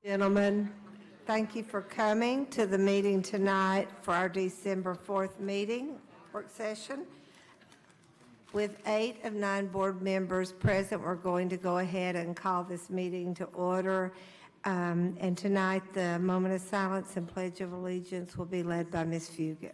Gentlemen, thank you for coming to the meeting tonight for our December 4th meeting, work session. With 8 of 9 board members present, we're going to go ahead and call this meeting to order. And tonight, the moment of silence and Pledge of Allegiance will be led by Ms. Fugit.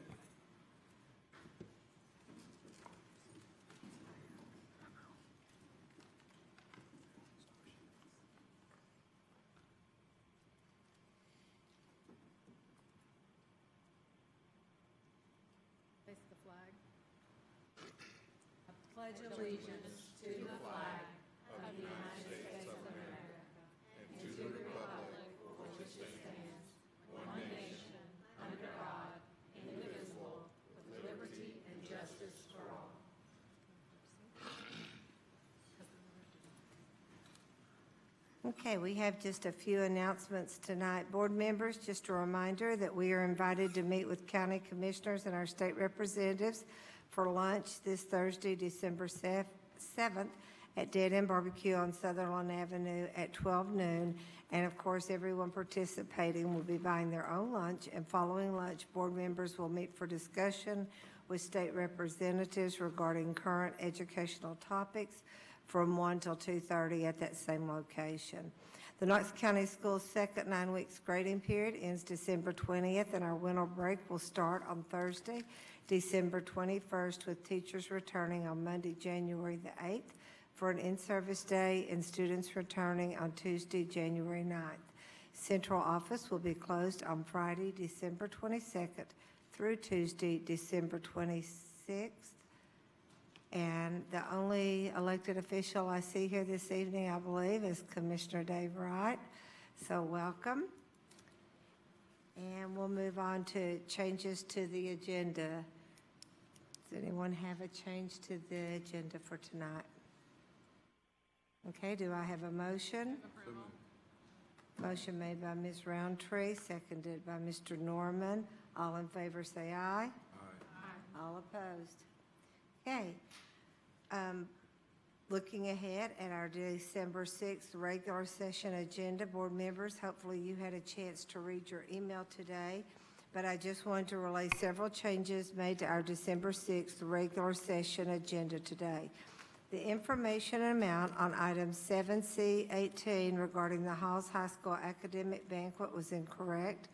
Pledge allegiance to the flag of the United States of America and to the republic for which it stands, one nation, under God, indivisible, with liberty and justice for all. Okay, we have just a few announcements tonight. Board members, just a reminder that we are invited to meet with county commissioners and our state representatives for lunch this Thursday, December 7th at Dead End Barbecue on Sutherland Avenue at 12 noon. And of course, everyone participating will be buying their own lunch. And following lunch, board members will meet for discussion with state representatives regarding current educational topics from 1 till 2:30 at that same location. The Knox County Schools' second 9 weeks grading period ends December 20th, and our winter break will start on Thursday, December 21st, with teachers returning on Monday, January the 8th for an in-service day and students returning on Tuesday, January 9th. Central office will be closed on Friday, December 22nd through Tuesday, December 26th. And the only elected official I see here this evening, I believe, is Commissioner Dave Wright. So welcome. And we'll move on to changes to the agenda. Does anyone have a change to the agenda for tonight? Okay, do I have a motion? Motion made by Ms. Roundtree, seconded by Mr. Norman. All in favor say aye. Aye. All opposed. Okay. Looking ahead at our December 6th regular session agenda, board members, hopefully you had a chance to read your email today, but I just wanted to relay several changes made to our December 6th regular session agenda today. The information amount on item 7C18 regarding the Halls High School academic banquet was incorrect.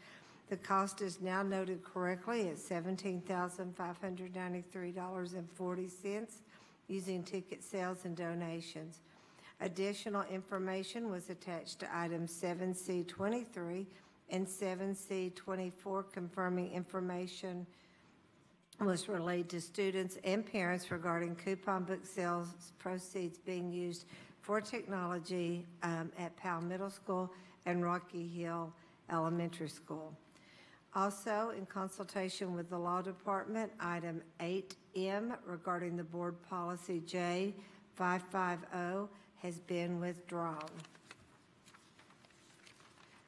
The cost is now noted correctly at $17,593.40 using ticket sales and donations. Additional information was attached to items 7C23 and 7C24 confirming information was relayed to students and parents regarding coupon book sales proceeds being used for technology at Powell Middle School and Rocky Hill Elementary School. Also, in consultation with the Law Department, item 8M regarding the board policy J550 has been withdrawn.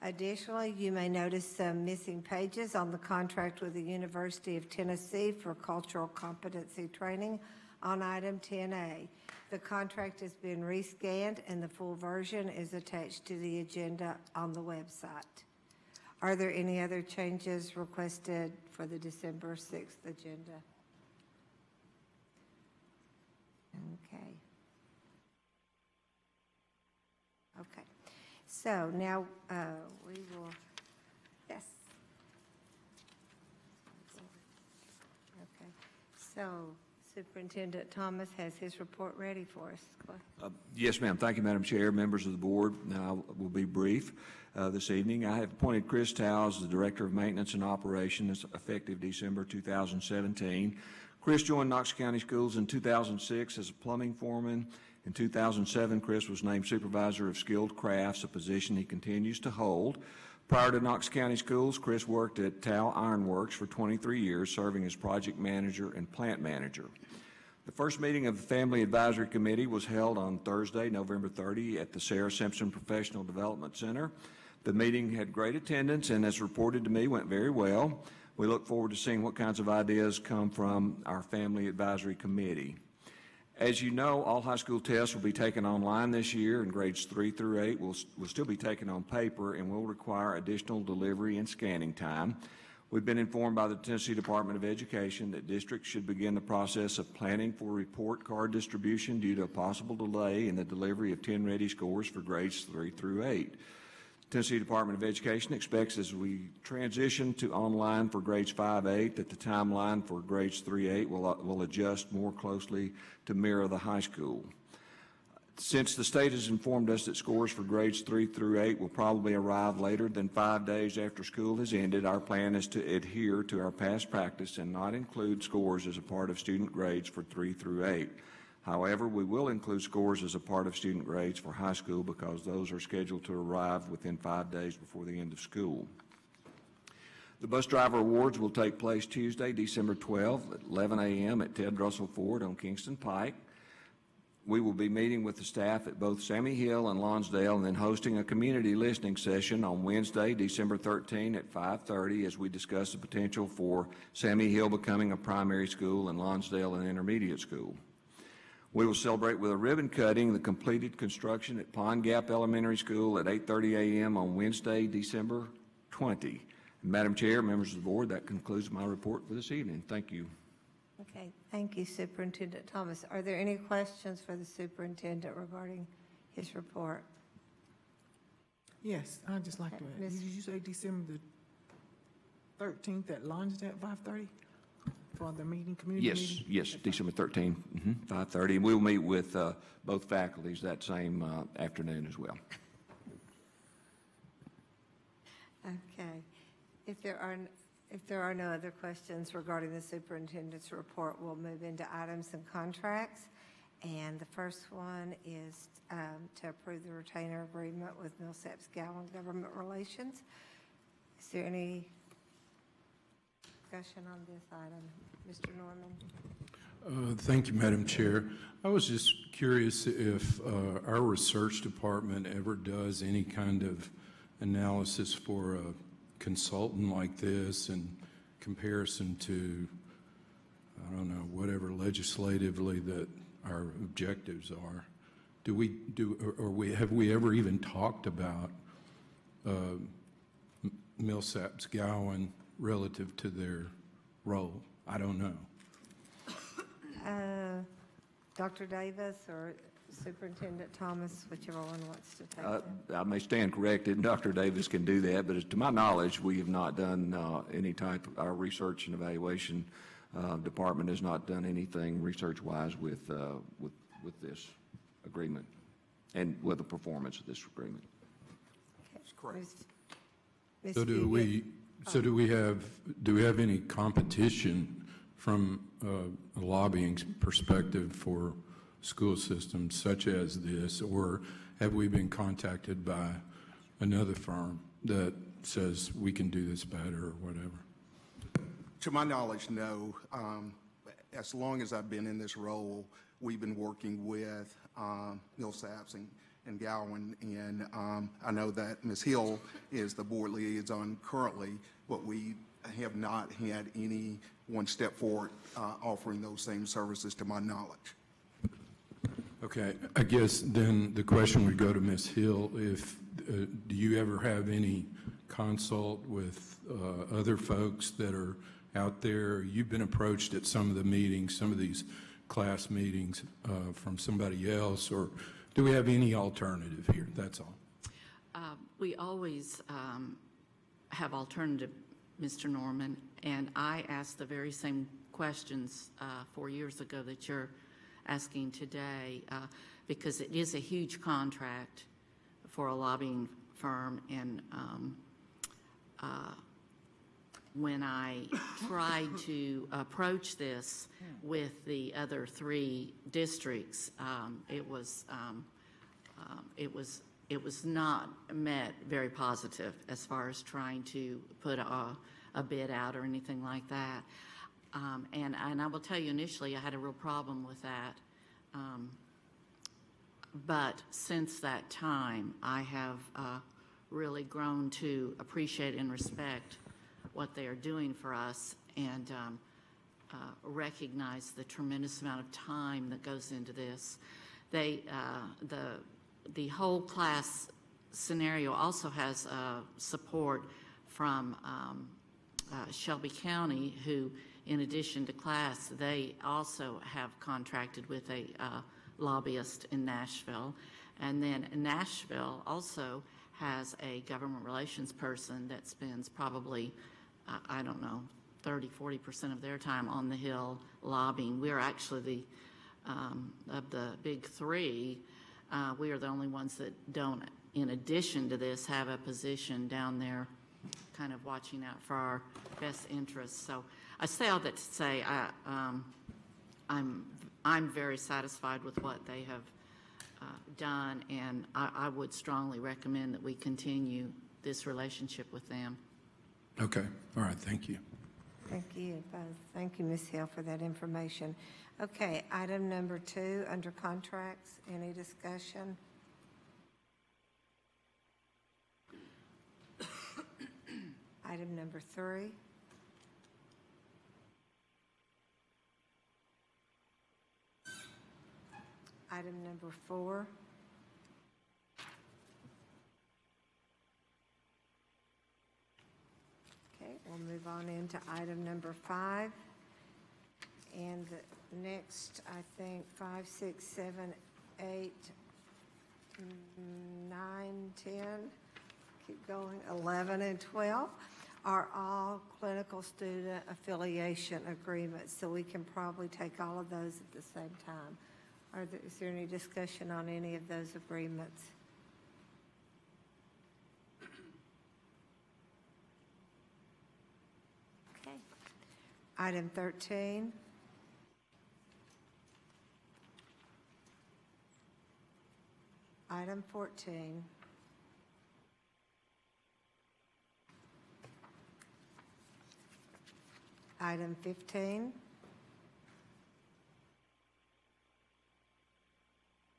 Additionally, you may notice some missing pages on the contract with the University of Tennessee for cultural competency training on item 10A. The contract has been rescanned and the full version is attached to the agenda on the website. Are there any other changes requested for the December 6th agenda? Okay. Okay. So now we will, yes. Okay. So Superintendent Thomas has his report ready for us. Yes, ma'am. Thank you, Madam Chair, members of the board. Now, I will be brief this evening. I have appointed Chris Towle as the Director of Maintenance and Operations effective December 2017. Chris joined Knox County Schools in 2006 as a plumbing foreman. In 2007, Chris was named Supervisor of Skilled Crafts, a position he continues to hold. Prior to Knox County Schools, Chris worked at Towle Ironworks for 23 years, serving as project manager and plant manager. The first meeting of the Family Advisory Committee was held on Thursday, November 30, at the Sarah Simpson Professional Development Center. The meeting had great attendance and, as reported to me, went very well. We look forward to seeing what kinds of ideas come from our Family Advisory Committee. As you know, all high school tests will be taken online this year, and grades 3 through 8 will still be taken on paper and will require additional delivery and scanning time. We've been informed by the Tennessee Department of Education that districts should begin the process of planning for report card distribution due to a possible delay in the delivery of 10 ready scores for grades 3 through 8. Tennessee Department of Education expects as we transition to online for grades 5-8 that the timeline for grades 3-8 will adjust more closely to mirror the high school. Since the state has informed us that scores for grades 3 through 8 will probably arrive later than 5 days after school has ended, our plan is to adhere to our past practice and not include scores as a part of student grades for 3 through 8. However, we will include scores as a part of student grades for high school because those are scheduled to arrive within 5 days before the end of school. The bus driver awards will take place Tuesday, December 12th at 11 a.m. at Ted Russell Ford on Kingston Pike. We will be meeting with the staff at both Sammy Hill and Lonsdale and then hosting a community listening session on Wednesday, December 13 at 5:30 as we discuss the potential for Sammy Hill becoming a primary school and Lonsdale an intermediate school. We will celebrate with a ribbon cutting the completed construction at Pond Gap Elementary School at 8:30 a.m. on Wednesday, December 20. Madam Chair, members of the board, that concludes my report for this evening. Thank you. Okay, thank you, Superintendent Thomas. Are there any questions for the superintendent regarding his report? Yes, I'd just like to add, did you say December the 13th at Lonsdale at 5:30 for the meeting, community meeting? Yes, December 13th, 5:30. And we'll meet with both faculties that same afternoon as well. Okay. If there are no other questions regarding the superintendent's report, we'll move into items and contracts. And the first one is to approve the retainer agreement with Millsaps Gowan Government Relations. Is there any discussion on this item? Mr. Norman? Thank you, Madam Chair. I was just curious if our research department ever does any kind of analysis for a consultant like this in comparison to, I don't know, whatever legislatively that our objectives are. Have we ever even talked about Millsaps Gowan relative to their role? I don't know. Dr. Davis or Superintendent Thomas, whichever one wants to take that. I may stand corrected, and Dr. Davis can do that, but to my knowledge, we have not done any type of, our research and evaluation department has not done anything research-wise with this agreement and with the performance of this agreement. That's correct. So do we have any competition from a lobbying perspective for school systems such as this, or have we been contacted by another firm that says we can do this better or whatever? To my knowledge, no. As long as I've been in this role, we've been working with Millsaps and Gowan, and I know that Ms. Hill is the board liaison currently, but we have not had anyone step forward offering those same services to my knowledge. Okay, I guess then the question would go to Ms. Hill. If do you ever have any consult with other folks that are out there? You've been approached at some of the meetings, some of these class meetings from somebody else, or do we have any alternative here? That's all. We always have alternative, Mr. Norman, and I asked the very same questions 4 years ago that you're asking today, because it is a huge contract for a lobbying firm, and when I tried to approach this with the other 3 districts, it was not met very positive as far as trying to put a bid out or anything like that. And I will tell you, initially I had a real problem with that. But since that time, I have really grown to appreciate and respect what they are doing for us. And recognize the tremendous amount of time that goes into this. The whole class scenario also has support from Shelby County, who, in addition to class, they also have contracted with a lobbyist in Nashville. And then Nashville also has a government relations person that spends probably, I don't know, 30–40% of their time on the Hill lobbying. We're actually of the big three, we are the only ones that don't, in addition to this, have a position down there kind of watching out for our best interests. So I say all that to say I'm very satisfied with what they have done, and I would strongly recommend that we continue this relationship with them. Okay, all right, thank you. Thank you both. Thank you, Ms. Hill, for that information. Okay, item number 2, under contracts, any discussion? Item number 3. Item number 4. Okay, we'll move on into item number 5. And the next, I think, 5, 6, 7, 8, 9, 10, keep going, 11 and 12 are all clinical student affiliation agreements. So we can probably take all of those at the same time. Is there any discussion on any of those agreements? Okay. Item 13. Item 14. Item 15.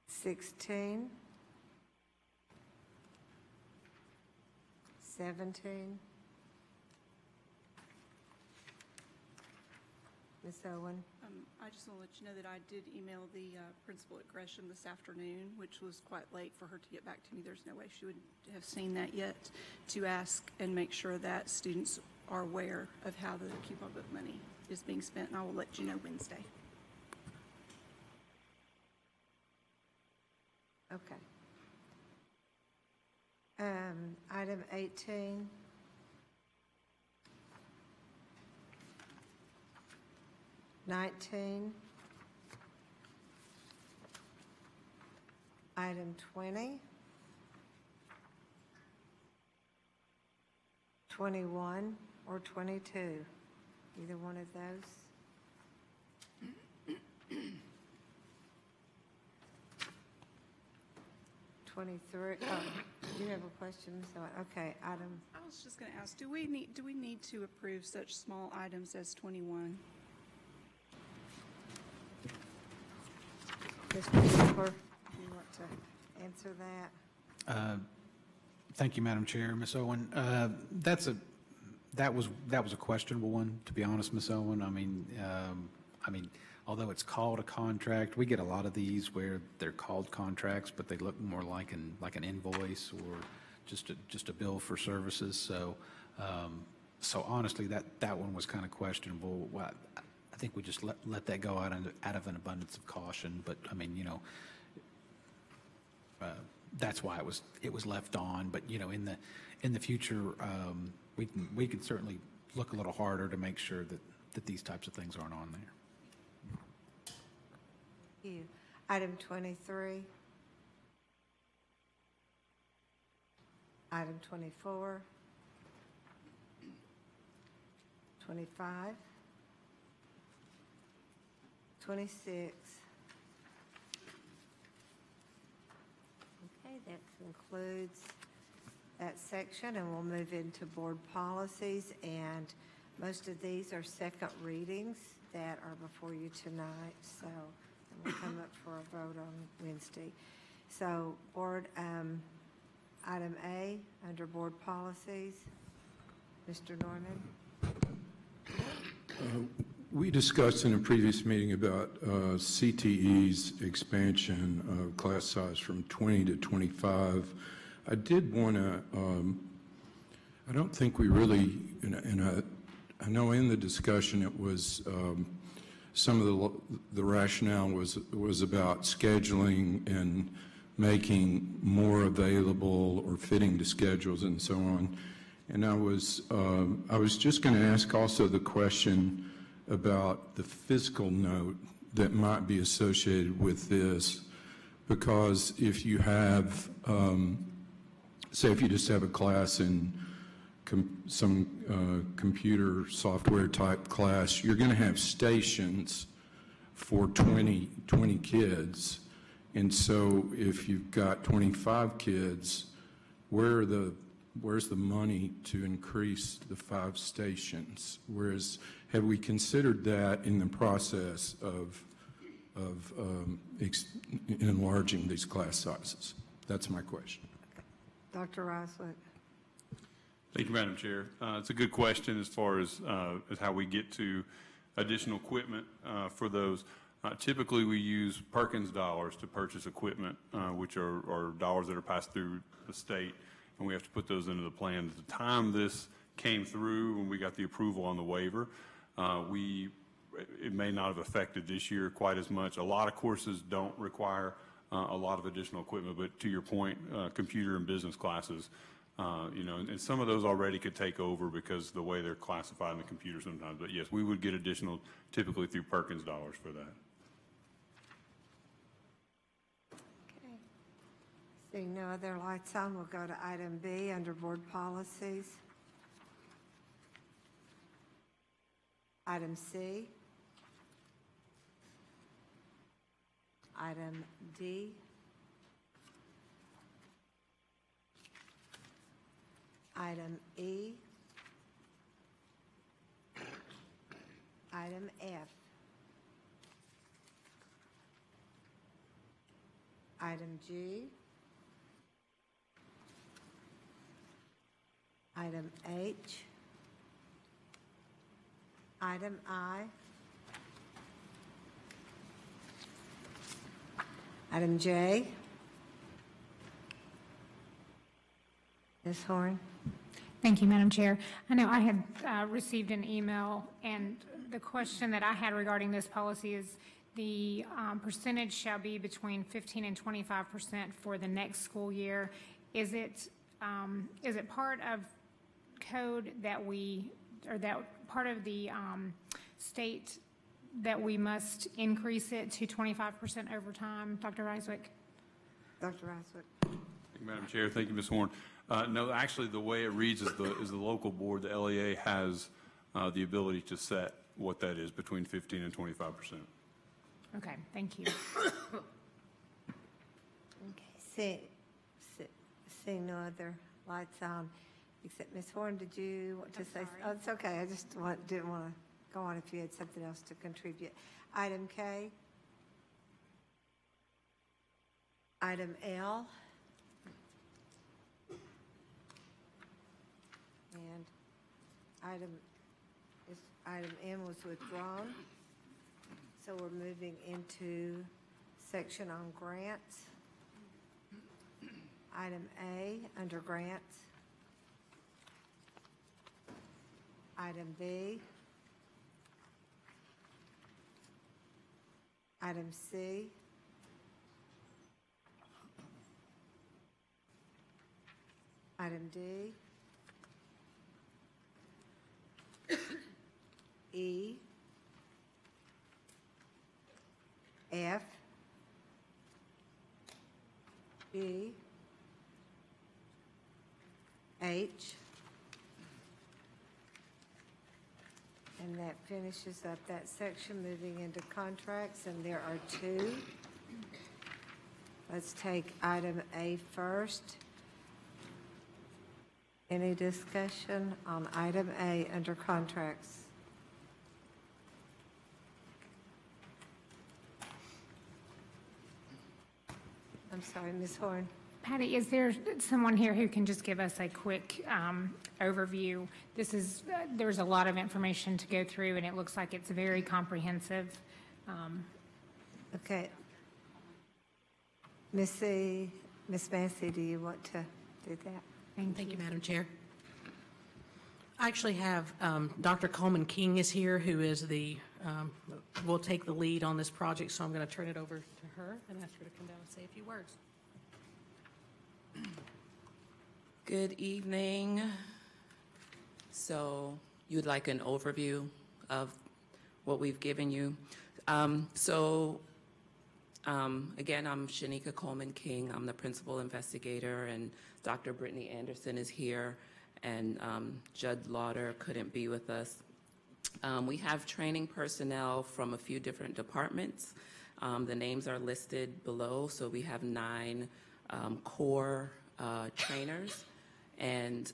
16. 17. Ms. Owen? I just want to let you know that I did email the principal at Gresham this afternoon, which was quite late for her to get back to me. There's no way she would have seen that yet, to ask and make sure that students are aware of how the coupon book money is being spent, and I will let you know Wednesday. Okay. Item 18. Item 20, 21, or 22, either one of those. $23. Oh, you have a question? So, okay, item. I was just going to ask, do we need to approve such small items as 21? Mr. Cooper, do you want to answer that? Thank you, Madam Chair. Ms. Owen, that was a questionable one, to be honest, Ms. Owen. I mean, although it's called a contract, we get a lot of these where they're called contracts, but they look more like an invoice or just a bill for services. So, so honestly, that one was kind of questionable. I think we just let that go out of an abundance of caution. But I mean, that's why it was left on. But in the future, we can certainly look a little harder to make sure that these types of things aren't on there. Thank you. Item 23. Item 24. 25. 26. Okay, that concludes that section, and we'll move into board policies. And most of these are second readings that are before you tonight. So we'll come up for a vote on Wednesday. So board, item A, under board policies, Mr. Norman. We discussed in a previous meeting about CTE's expansion of class size from 20 to 25. I did want to, I don't think we really, I know in the discussion it was, some of the rationale was about scheduling and making more available or fitting to schedules and so on. And I was just going to ask also the question about the fiscal note that might be associated with this, because if you have, say if you just have a class in some computer software type class, you're going to have stations for 20 kids. And so if you've got 25 kids, where's the money to increase the 5 stations? Whereas, have we considered that in the process of enlarging these class sizes? That's my question. Dr. Roswick. Thank you, Madam Chair. It's a good question as far as how we get to additional equipment for those. Typically, we use Perkins Dollars to purchase equipment, which are dollars that are passed through the state, and we have to put those into the plan. At the time this came through, when we got the approval on the waiver, it may not have affected this year quite as much. A lot of courses don't require a lot of additional equipment, but to your point, computer and business classes, and some of those already could take over because the way they're classified in the computer sometimes. But yes, we would get additional, typically through Perkins Dollars for that. Okay. Seeing no other lights on, we'll go to item B under Board Policies. Item C. Item D. Item E. Item F. Item G. Item H. Item I. Item J. Ms. Horn. Thank you, Madam Chair. I know I had received an email, and the question that I had regarding this policy is the percentage shall be between 15 and 25% for the next school year. Is it part of code that part of the state that we must increase it to 25% over time? Dr. Reiswick? Dr. Reiswick. Thank you, Madam Chair. Thank you, Ms. Horn. No, actually, the way it reads is the local board, the LEA, has the ability to set what that is between 15 and 25%. Okay, thank you. Okay, seeing no other lights on, except Ms. Horn, did you want to say? Oh, it's okay. I just didn't want to go on if you had something else to contribute. Item K. Item L. And item M was withdrawn. So we're moving into section on grants. Item A under grants. Item B. Item C. Item D. E. F. G. H. And that finishes up that section, moving into contracts, and there are 2. Let's take item A first. Any discussion on item A under contracts? I'm sorry, Ms. Horn. Patty, is there someone here who can just give us a quick overview? This is, there's a lot of information to go through, and it looks like it's very comprehensive. Okay. Miss Massey, do you want to do that? Thank you, Madam Chair. I actually have Dr. Coleman King is here, who is will take the lead on this project, so I'm going to turn it over to her and ask her to come down and say a few words. Good evening. So you'd like an overview of what we've given you. Again, I'm Shanika Coleman King. I'm the principal investigator, and Dr. Brittany Anderson is here, and Judd Lauder couldn't be with us. We have training personnel from a few different departments. The names are listed below, so we have 9 core trainers, and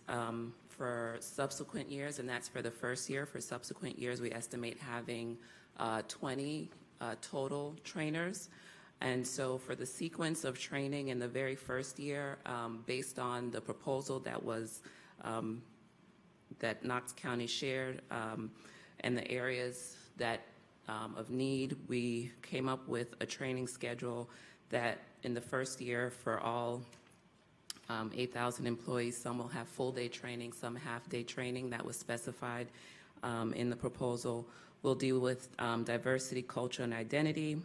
for subsequent years, and that's for the first year, for subsequent years we estimate having 20 total trainers. And so for the sequence of training in the very first year, based on the proposal that was that Knox County shared and the areas that of need, we came up with a training schedule that in the first year for all 8,000 employees, some will have full-day training, some half-day training that was specified in the proposal. We'll deal with diversity, culture, and identity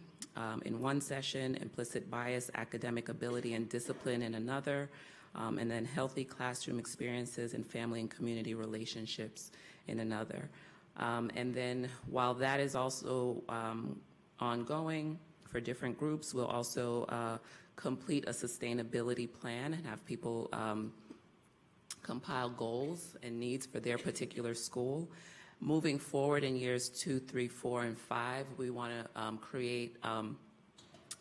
in one session, implicit bias, academic ability, and discipline in another, and then healthy classroom experiences and family and community relationships in another. And then while that is also ongoing for different groups, we'll also complete a sustainability plan and have people compile goals and needs for their particular school. Moving forward in years 2, 3, 4, and 5, we want to create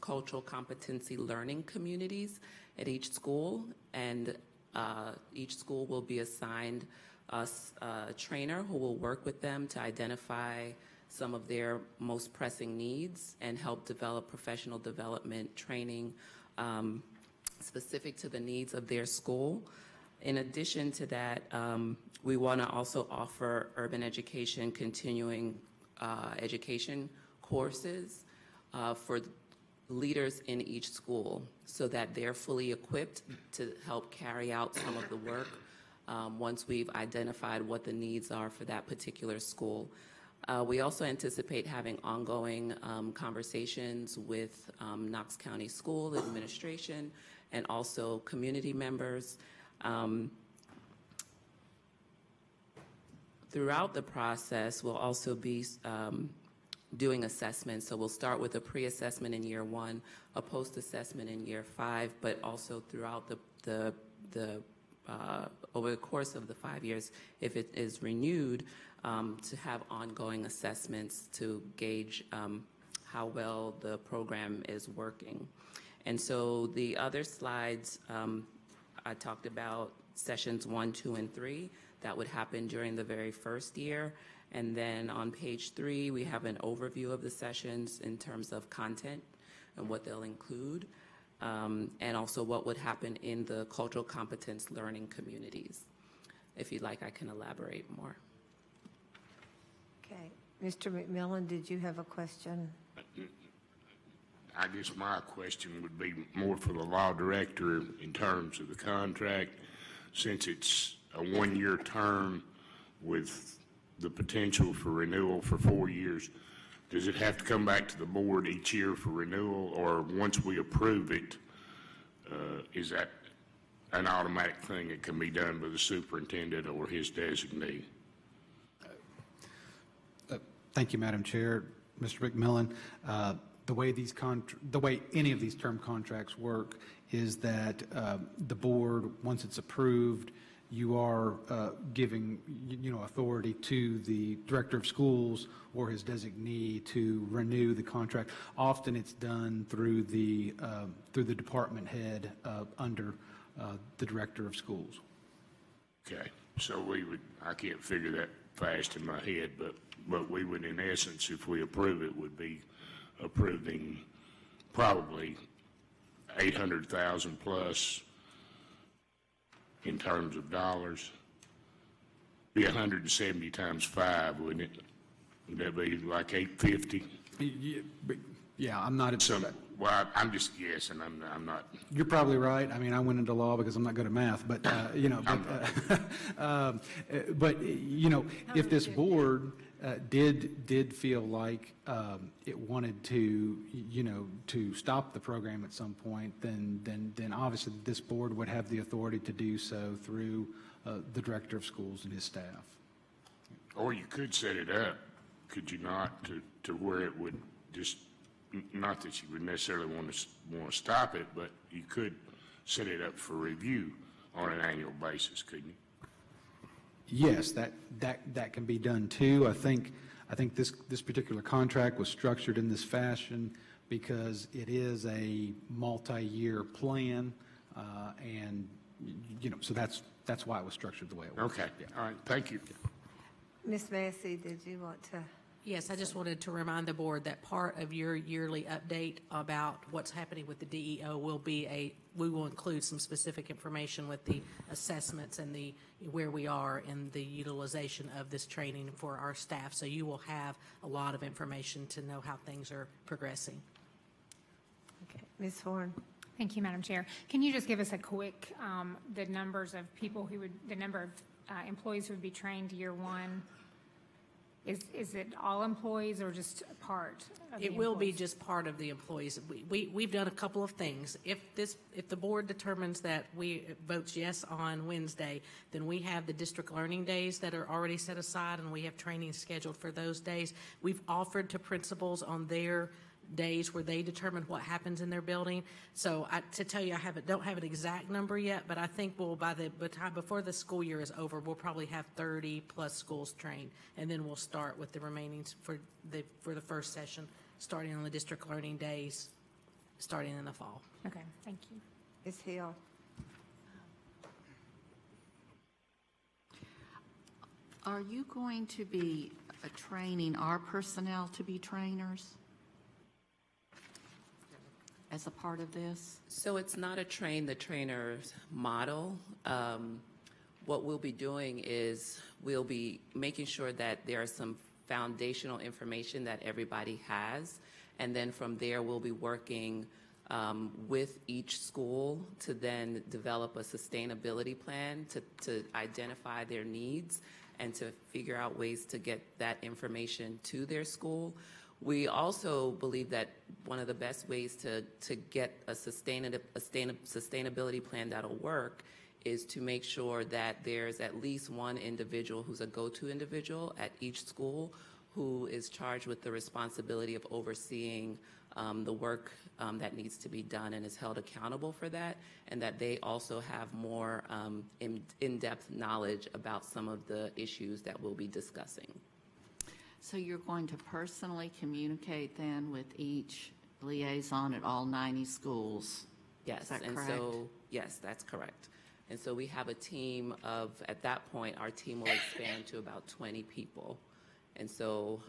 cultural competency learning communities at each school, and each school will be assigned a trainer who will work with them to identify some of their most pressing needs and help develop professional development training specific to the needs of their school. In addition to that, we want to also offer urban education continuing education courses for leaders in each school so that they're fully equipped to help carry out some of the work once we've identified what the needs are for that particular school. We also anticipate having ongoing conversations with Knox County School Administration and also community members. Throughout the process, we'll also be doing assessments. So we'll start with a pre-assessment in year 1, a post-assessment in year 5, but also throughout over the course of the 5 years, if it is renewed, to have ongoing assessments to gauge how well the program is working. And so the other slides, I talked about sessions 1, 2, and 3. That would happen during the very first year. And then on page 3, we have an overview of the sessions in terms of content and what they'll include, and also what would happen in the cultural competence learning communities. If you'd like, I can elaborate more. Okay. Mr. McMillan, did you have a question? I guess my question would be more for the law director in terms of the contract. Since it's a 1-year term with the potential for renewal for 4 years, does it have to come back to the board each year for renewal, or once we approve it, is that an automatic thing that can be done by the superintendent or his designee? Thank you, Madam Chair. Mr. McMillan, the way any of these term contracts work is that the board, once it's approved, you are giving authority to the director of schools or his designee to renew the contract. Often it's done through the department head under the director of schools. Okay, so we would, I can't figure that fast in my head, but we would, in essence, if we approve it, would be approving probably $800,000 plus in terms of dollars? Be 170 times 5, wouldn't it? Would that be like 850? Yeah, I'm not. Well, I'm just guessing. I'm not. You're probably right. I mean, I went into law because I'm not good at math, but, but, if this board did feel like it wanted to, to stop the program at some point, then obviously this board would have the authority to do so through the director of schools and his staff. Or you could set it up, could you not, to where it would just, not that you would necessarily want to stop it, but you could set it up for review on an annual basis, couldn't you? Yes, that can be done too. I think this particular contract was structured in this fashion because it is a multi-year plan, and so that's why it was structured the way it was. Okay. Yeah. All right. Thank you. Ms. Massey, did you want to? Yes, I just wanted to remind the board that part of your yearly update about what's happening with the DEO will be we will include some specific information with the assessments and where we are in the utilization of this training for our staff. So you will have a lot of information to know how things are progressing. Okay, Ms. Horn. Thank you, Madam Chair. Can you just give us a quick, the numbers of people the number of employees who would be trained year one? Is it all employees or just part of the It will be employees? just part of the employees. We've done a couple of things. If the board determines that votes yes on Wednesday, then we have the district learning days that are already set aside, and we have training scheduled for those days. We've offered to principals on their days where they determine what happens in their building. So to tell you, don't have an exact number yet, but I think by the time before the school year is over, we'll probably have 30 plus schools trained, and then we'll start with the remaining for the first session, starting on the district learning days, starting in the fall. Okay, thank you. Ms. Hill. Are you going to be training our personnel to be trainers as a part of this? So it's not a train the trainers model. What we'll be doing is we'll be making sure that there is some foundational information that everybody has, and then from there we'll be working with each school to then develop a sustainability plan to identify their needs and to figure out ways to get that information to their school. We also believe that one of the best ways to get a sustainability plan that'll work is to make sure that there's at least one individual who's a go-to individual at each school who is charged with the responsibility of overseeing the work that needs to be done and is held accountable for that, and that they also have more in-depth knowledge about some of the issues that we'll be discussing. So you're going to personally communicate then with each liaison at all 90 schools? Yes, Is that and correct? so, yes, that's correct. And so we have a team of, at that point, our team will expand to about 20 people. And so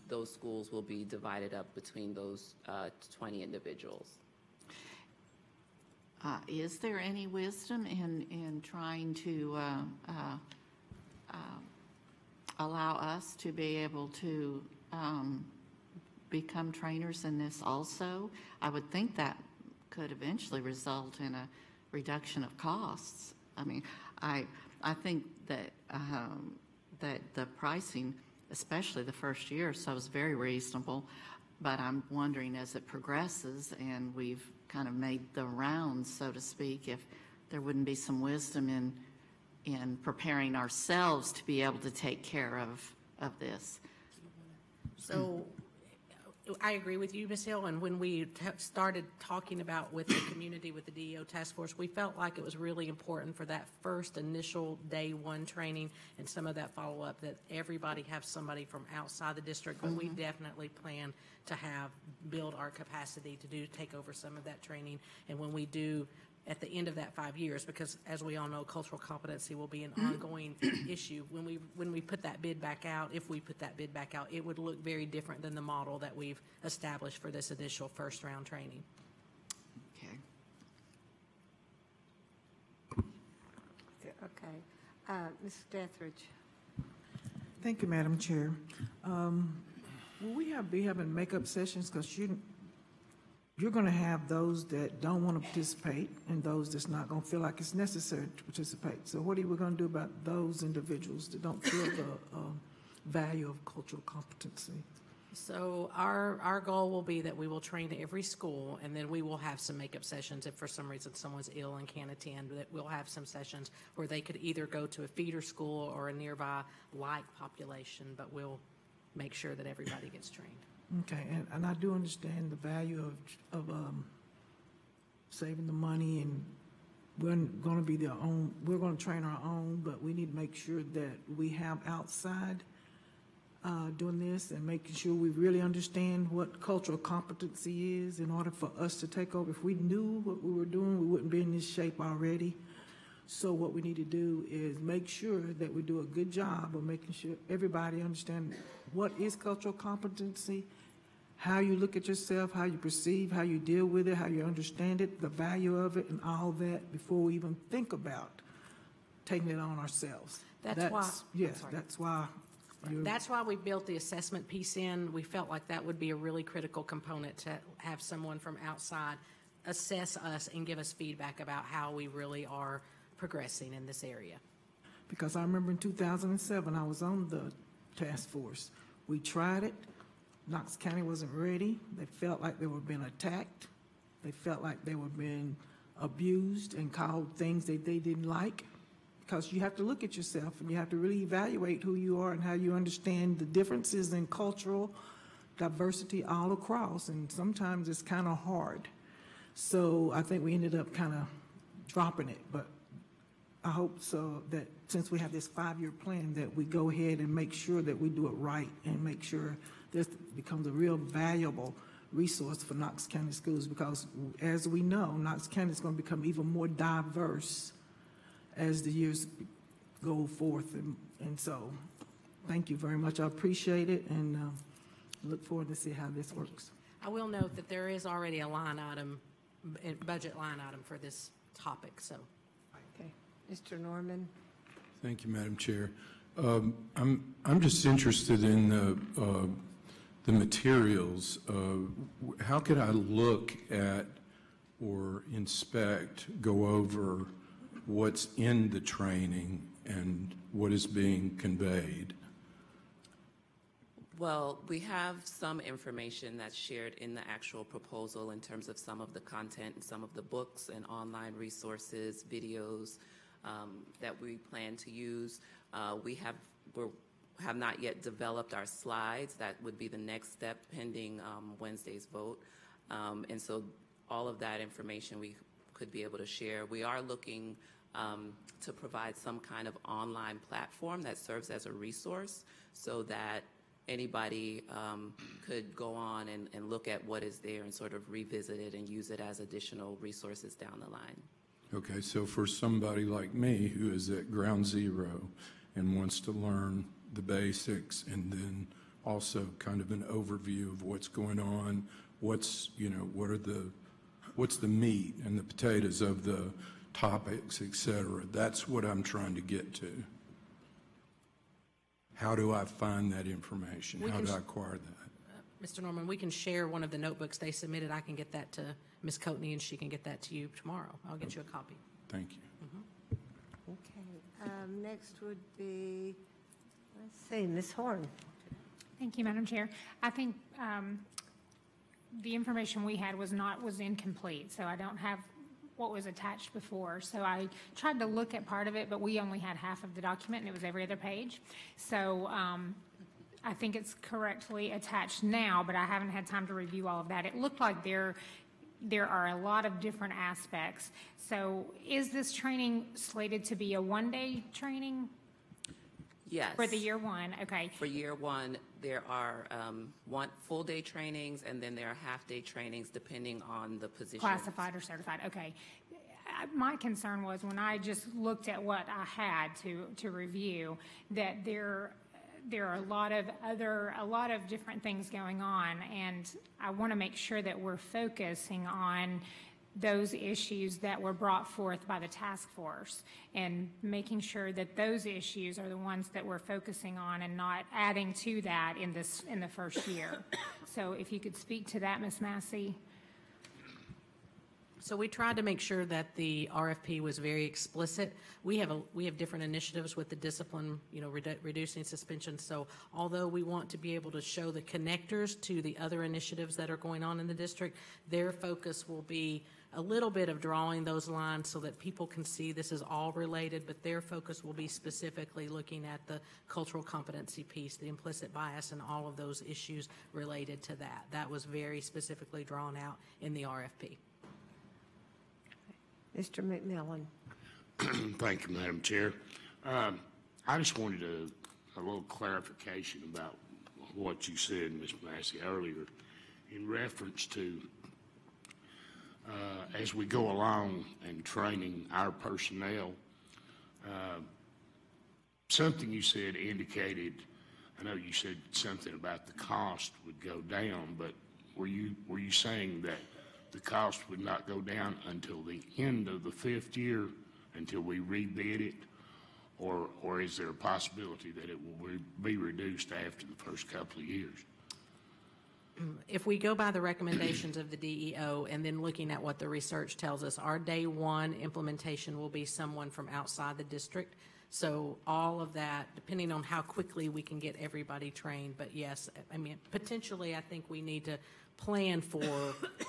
those schools will be divided up between those 20 individuals. Is there any wisdom in trying to allow us to be able to become trainers in this also? I would think that could eventually result in a reduction of costs. I mean, I think that that the pricing, especially the first year, so is very reasonable. But I'm wondering, as it progresses and we've kind of made the rounds, so to speak, if there wouldn't be some wisdom in preparing ourselves to be able to take care of this. So I agree with you, Ms. Hill, and when we started talking about with the community, with the DEO task force, we felt like it was really important for that first initial day one training and some of that follow-up that everybody have somebody from outside the district, but we definitely plan to build our capacity to take over some of that training. And when we do, at the end of that 5 years, because as we all know, cultural competency will be an ongoing issue. When we put that bid back out, if we put that bid back out, it would look very different than the model that we've established for this initial first round training. Okay. Okay. Ms. Dethridge. Thank you, Madam Chair. Will we be having makeup sessions? Because you're going to have those that don't want to participate and those that's not going to feel like it's necessary to participate. So what are we going to do about those individuals that don't feel the value of cultural competency? So our goal will be that we will train every school, and then we will have some makeup sessions. If for some reason someone's ill and can't attend, that we'll have some sessions where they could either go to a feeder school or a nearby like population, but we'll make sure that everybody gets trained. Okay, and I do understand the value of saving the money, and we're going to be we're going to train our own, but we need to make sure that we have outside doing this and making sure we really understand what cultural competency is in order for us to take over. If we knew what we were doing, we wouldn't be in this shape already. So what we need to do is make sure that we do a good job of making sure everybody understands what is cultural competency, how you look at yourself, how you perceive, how you deal with it, how you understand it, the value of it, and all that before we even think about taking it on ourselves. That's why we built the assessment piece in. We felt like that would be a really critical component to have someone from outside assess us and give us feedback about how we really are progressing in this area. Because I remember in 2007, I was on the task force. We tried it. Knox County wasn't ready. They felt like they were being attacked. They felt like they were being abused and called things that they didn't like. Because you have to look at yourself and you have to really evaluate who you are and how you understand the differences in cultural diversity all across. And sometimes it's kind of hard. So I think we ended up kind of dropping it. But I hope so that since we have this 5-year plan that we go ahead and make sure that we do it right and make sure this becomes a real valuable resource for Knox County schools, because as we know, Knox County is going to become even more diverse as the years go forth. And so thank you very much. I appreciate it and look forward to see how this works. I will note that there is already a line item, budget line item for this topic. So, okay, Mr. Norman. Thank you, Madam Chair. I'm just interested in the materials. How could I look at or inspect, go over what's in the training and what is being conveyed? Well, we have some information that's shared in the actual proposal in terms of some of the content and some of the books and online resources, videos that we plan to use. We have not yet developed our slides. That would be the next step pending Wednesday's vote. And so all of that information we could be able to share. We are looking to provide some kind of online platform that serves as a resource so that anybody could go on and look at what is there and sort of revisit it and use it as additional resources down the line. Okay, so for somebody like me who is at ground zero and wants to learn the basics and then also kind of an overview of what's going on, what's the meat and the potatoes of the topics, et cetera. That's what I'm trying to get to. How do I find that information? How do I acquire that? Mr. Norman, we can share one of the notebooks they submitted. I can get that to Ms. Coatney, and she can get that to you tomorrow. I'll get you a copy. Thank you. Okay. Next would be, let's see, Ms. Horn. Thank you, Madam Chair. I think the information we had was incomplete, so I don't have what was attached before. So I tried to look at part of it, but we only had half of the document, and it was every other page. So I think it's correctly attached now, but I haven't had time to review all of that. It looked like there are a lot of different aspects. So is this training slated to be a one-day training? Yes. For the year one, okay. For year one, there are full-day trainings, and then there are half-day trainings depending on the position. Classified or certified, okay. My concern was when I just looked at what I had to review, that there are a lot of different things going on, and I want to make sure that we're focusing on those issues that were brought forth by the task force and making sure that those issues are the ones that we're focusing on and not adding to that in the first year. So if you could speak to that, Ms. Massey. So we tried to make sure that the RFP was very explicit. We have different initiatives with the discipline, reducing suspension. So although we want to be able to show the connectors to the other initiatives that are going on in the district, their focus will be a little bit of drawing those lines so that people can see this is all related, but their focus will be specifically looking at the cultural competency piece, the implicit bias, and all of those issues related to that. That was very specifically drawn out in the RFP. Mr. McMillan. Thank you, Madam Chair. I just wanted a little clarification about what you said, Ms. Massey, earlier in reference to as we go along and training our personnel. Something you said indicated, I know you said something about the cost would go down, but were you saying that the cost would not go down until the end of the 5th year, until we rebid it, or is there a possibility that it will be reduced after the first couple of years? If we go by the recommendations of the DEO and then looking at what the research tells us, our day one implementation will be someone from outside the district. So all of that, depending on how quickly we can get everybody trained. But yes, I mean, potentially I think we need to plan for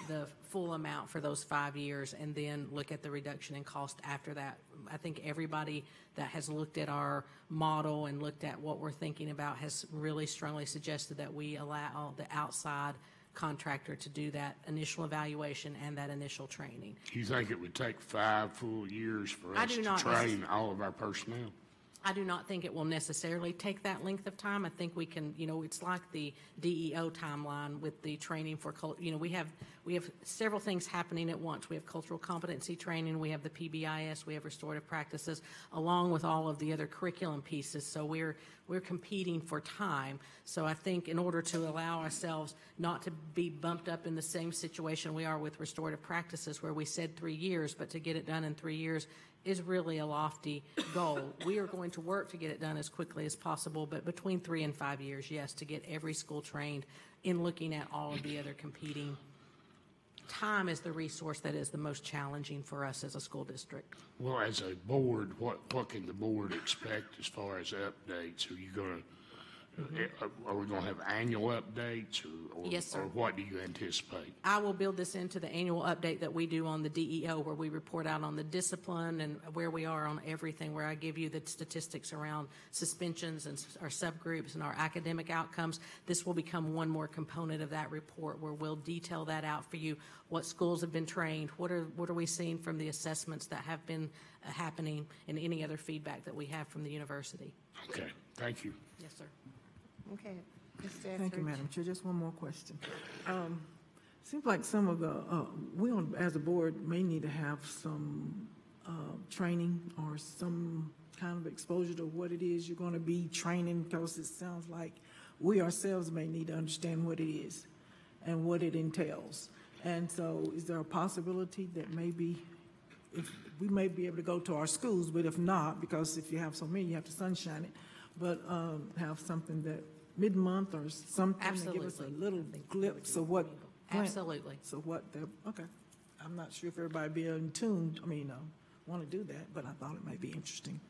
the full amount for those 5 years and then look at the reduction in cost after that. I think everybody that has looked at our model and looked at what we're thinking about has really strongly suggested that we allow the outside contractor to do that initial evaluation and that initial training. Do you think it would take 5 full years for us to train all of our personnel? I do not think it will necessarily take that length of time. I think we can, it's like the DEO timeline with the training for, we have several things happening at once. We have cultural competency training, we have the PBIS, we have restorative practices, along with all of the other curriculum pieces. So we're competing for time. So I think in order to allow ourselves not to be bumped up in the same situation we are with restorative practices where we said 3 years, but to get it done in 3 years is really a lofty goal. We are going to work to get it done as quickly as possible, but between 3 and 5 years, yes, to get every school trained in looking at all of the other competing. Time is the resource that is the most challenging for us as a school district. Well, as a board, what can the board expect as far as updates? Are you going to, are we going to have annual updates or, Yes, sir. Or what do you anticipate? I will build this into the annual update that we do on the DEO where we report out on the discipline and where we are on everything, where I give you the statistics around suspensions and our subgroups and our academic outcomes. This will become one more component of that report where we'll detail that out for you. What schools have been trained, what are we seeing from the assessments that have been happening, and any other feedback that we have from the university. Okay, thank you. Yes, sir. Okay. Mr. Thank you, Etheridge. Madam Chair. Just one more question. Seems like some of the, we as a board may need to have some training or some kind of exposure to what it is you're going to be training, because it sounds like we ourselves may need to understand what it is and what it entails. And so is there a possibility that maybe if we may be able to go to our schools, but if not, because if you have so many, you have to sunshine it, but have something that mid-month or something to give us a little glimpse of what. Absolutely. So what, okay. I'm not sure if everybody be in tune, want to do that, but I thought it might be interesting.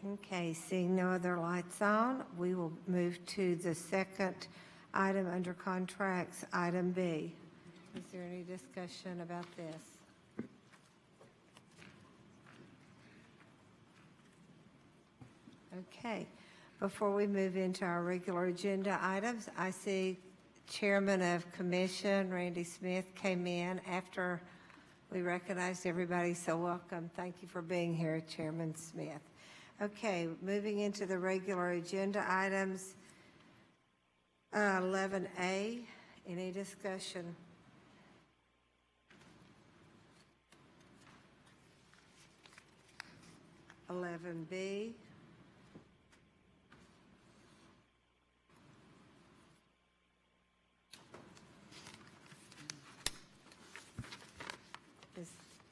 Okay, seeing no other lights on, we will move to the second item under contracts, item B. Is there any discussion about this? Okay, before we move into our regular agenda items, I see Chairman of Commission, Randy Smith, came in after we recognized everybody, so welcome. Thank you for being here, Chairman Smith. Okay, moving into the regular agenda items, 11A, any discussion? B.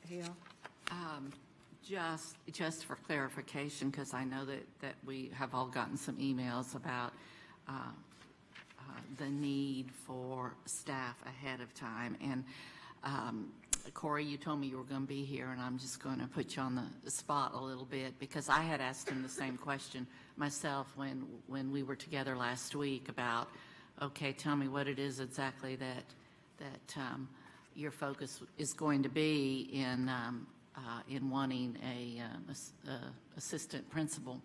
Hill? Just for clarification, because I know that we have all gotten some emails about the need for staff ahead of time. And Corey, you told me you were going to be here, and I'm just going to put you on the spot a little bit, because I had asked him the same question myself when we were together last week about, okay, tell me what it is exactly that your focus is going to be in wanting a assistant principal.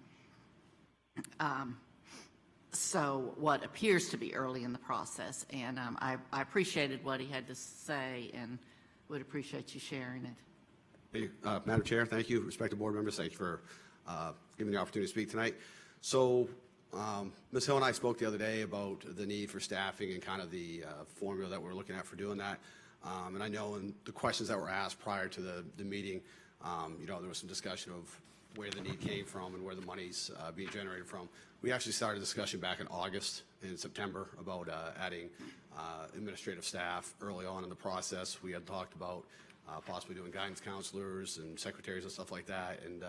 So what appears to be early in the process, and I appreciated what he had to say and would appreciate you sharing it. Hey, Madam Chair, thank you. Respected board members, thank you for giving me the opportunity to speak tonight. So Ms. Hill and I spoke the other day about the need for staffing and kind of the formula that we're looking at for doing that. And I know in the questions that were asked prior to the meeting, there was some discussion of where the need came from and where the money's being generated from. We actually started a discussion back in August and September about adding administrative staff early on in the process. We had talked about possibly doing guidance counselors and secretaries and stuff like that. And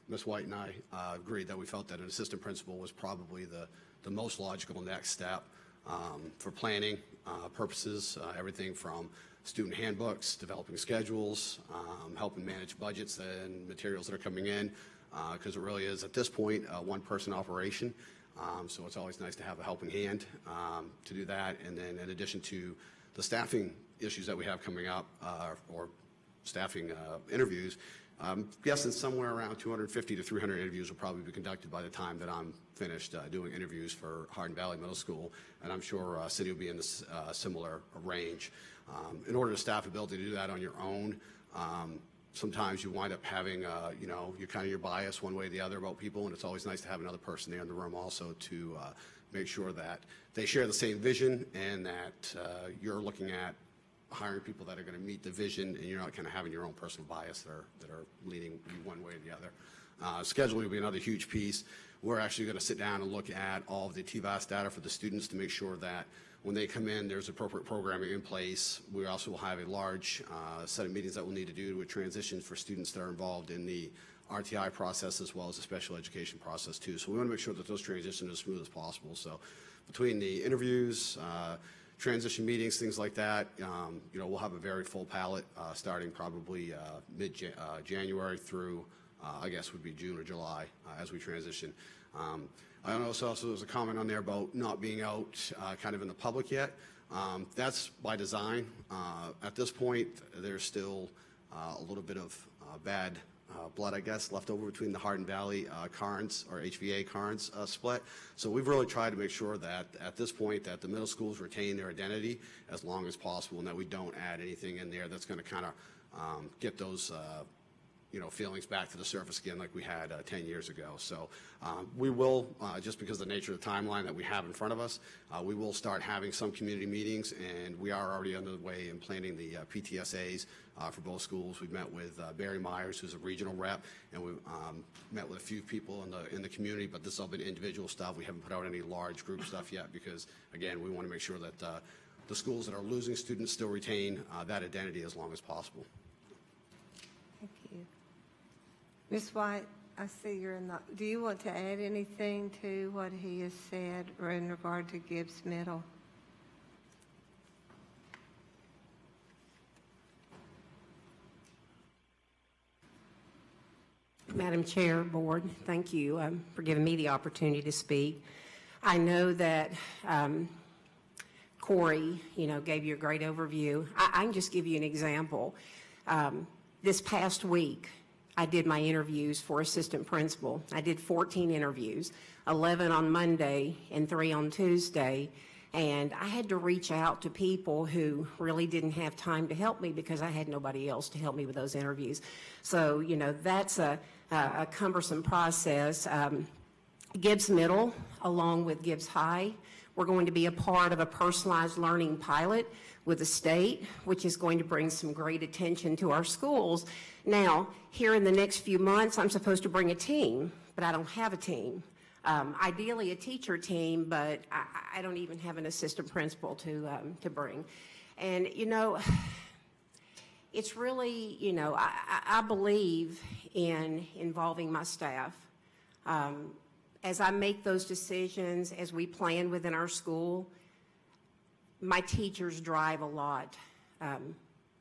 Ms. White and I agreed that we felt that an assistant principal was probably the most logical next step for planning purposes, everything from student handbooks, developing schedules, helping manage budgets and materials that are coming in, because it really is, at this point, a one-person operation. So it's always nice to have a helping hand to do that. And then in addition to the staffing issues that we have coming up, or staffing interviews, I'm guessing somewhere around 250 to 300 interviews will probably be conducted by the time that I'm finished doing interviews for Hardin Valley Middle School, and I'm sure City will be in this similar range. In order to staff ability to do that on your own, sometimes you wind up having, you're kind of your bias one way or the other about people, and it's always nice to have another person there in the room also to make sure that they share the same vision and that you're looking at hiring people that are going to meet the vision, and you're not kind of having your own personal bias that are leaning you one way or the other. Scheduling will be another huge piece. We're actually going to sit down and look at all of the TVAS data for the students to make sure that when they come in, there's appropriate programming in place. We also will have a large set of meetings that we'll need to do with transitions for students that are involved in the RTI process as well as the special education process too. So we want to make sure that those transitions are as smooth as possible. So between the interviews, transition meetings, things like that, we'll have a very full palette starting probably mid-January through, I guess would be June or July as we transition. I know also there's a comment on there about not being out kind of in the public yet. That's by design. At this point, there's still a little bit of bad blood, I guess, left over between the Hardin Valley Carnes or HVA Carnes split. So we've really tried to make sure that at this point that the middle schools retain their identity as long as possible and that we don't add anything in there that's going to kind of get those feelings back to the surface again like we had 10 years ago. So we will, just because of the nature of the timeline that we have in front of us, we will start having some community meetings, and we are already underway in planning the PTSAs for both schools. We've met with Barry Myers, who's a regional rep, and we've met with a few people in the community, but this has all been individual stuff. We haven't put out any large group stuff yet because, again, we want to make sure that the schools that are losing students still retain that identity as long as possible. Thank you. Ms. White, I see you're in the, do you want to add anything to what he has said in regard to Gibbs Middle? Madam Chair, Board, thank you for giving me the opportunity to speak. I know that Corey, gave you a great overview. I can just give you an example. This past week, I did my interviews for assistant principal. I did 14 interviews, 11 on Monday and 3 on Tuesday. And I had to reach out to people who really didn't have time to help me because I had nobody else to help me with those interviews. So, that's a cumbersome process. Gibbs Middle, along with Gibbs High, we're going to be a part of a personalized learning pilot with the state, which is going to bring some great attention to our schools. Now, here in the next few months, I'm supposed to bring a team, but I don't have a team. Ideally a teacher team, but I don't even have an assistant principal to bring. And, it's really, you know, I believe in involving my staff. As I make those decisions, as we plan within our school, my teachers drive a lot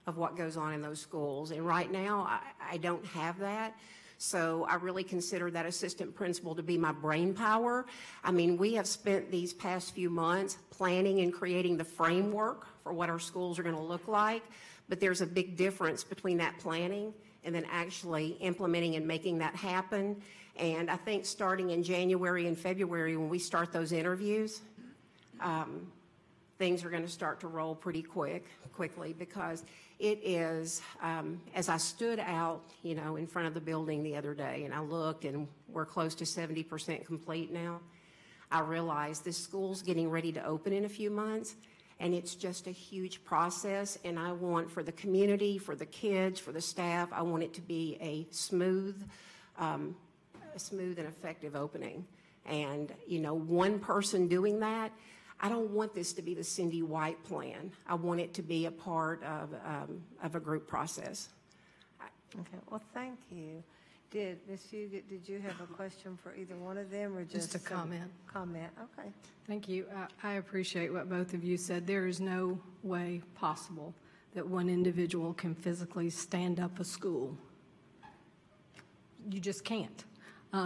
of what goes on in those schools. And right now, I don't have that. So I really consider that assistant principal to be my brain power. I mean, we have spent these past few months planning and creating the framework for what our schools are going to look like. But there's a big difference between that planning and then actually implementing and making that happen. And I think starting in January and February, when we start those interviews, things are going to start to roll pretty quickly, because it is, as I stood out, you know, in front of the building the other day, and I looked, and we're close to 70% complete now, I realized this school's getting ready to open in a few months, and it's just a huge process, and I want, for the community, for the kids, for the staff, I want it to be a smooth and effective opening. And, you know, one person doing that, I don't want this to be the Cindy White plan. I want it to be a part of a group process. Okay, well, thank you. Ms. Fugit, did you have a question for either one of them, or Just a comment. Comment, okay. Thank you. I appreciate what both of you said. There is no way possible that one individual can physically stand up a school. You just can't.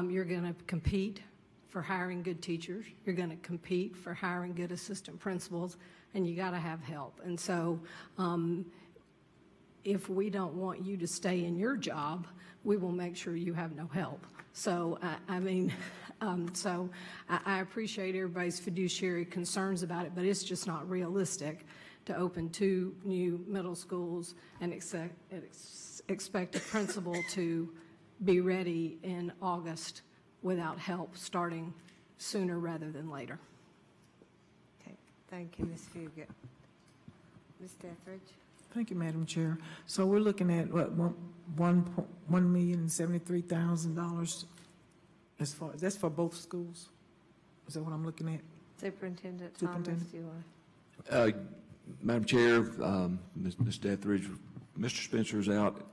You're going to compete for hiring good teachers. You're going to compete for hiring good assistant principals, and you got to have help. And so if we don't want you to stay in your job, we will make sure you have no help. So, I appreciate everybody's fiduciary concerns about it, but it's just not realistic to open 2 new middle schools and expect a principal to be ready in August without help starting sooner rather than later. Okay, thank you, Ms. Fugit. Ms. Dethridge? Thank you, Madam Chair. So we're looking at, what, $1,073,000 as far, that's for both schools? Is that what I'm looking at? Superintendent Thomas, Superintendent. do you want? Madam Chair, Ms. Dethridge, Mr. Spencer's out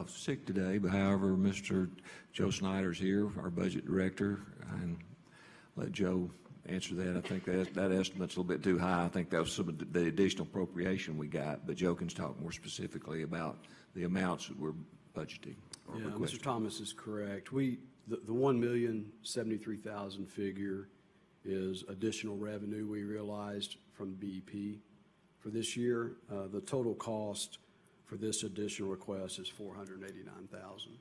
sick today, but however, Mr. Joe Snyder's here, our budget director, and let Joe answer that. I think that estimate's a little bit too high. I think that was some of the additional appropriation we got, but Joe can talk more specifically about the amounts that we're budgeting or Yeah, requesting. Mr. Thomas is correct. The $1,073,000 figure is additional revenue we realized from BEP for this year. The total cost for this additional request is $489,000.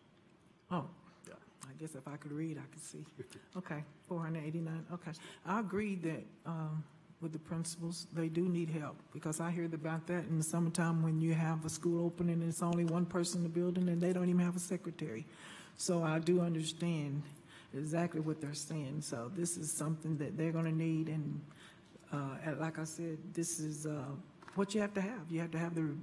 Oh, Yeah. I guess if I could read, I could see. Okay, 489, okay. I agree that with the principals, they do need help, because I heard about that in the summertime when you have a school opening and it's only one person in the building and they don't even have a secretary. So I do understand exactly what they're saying. So this is something that they're going to need, and like I said, this is what you have to have. You have to have the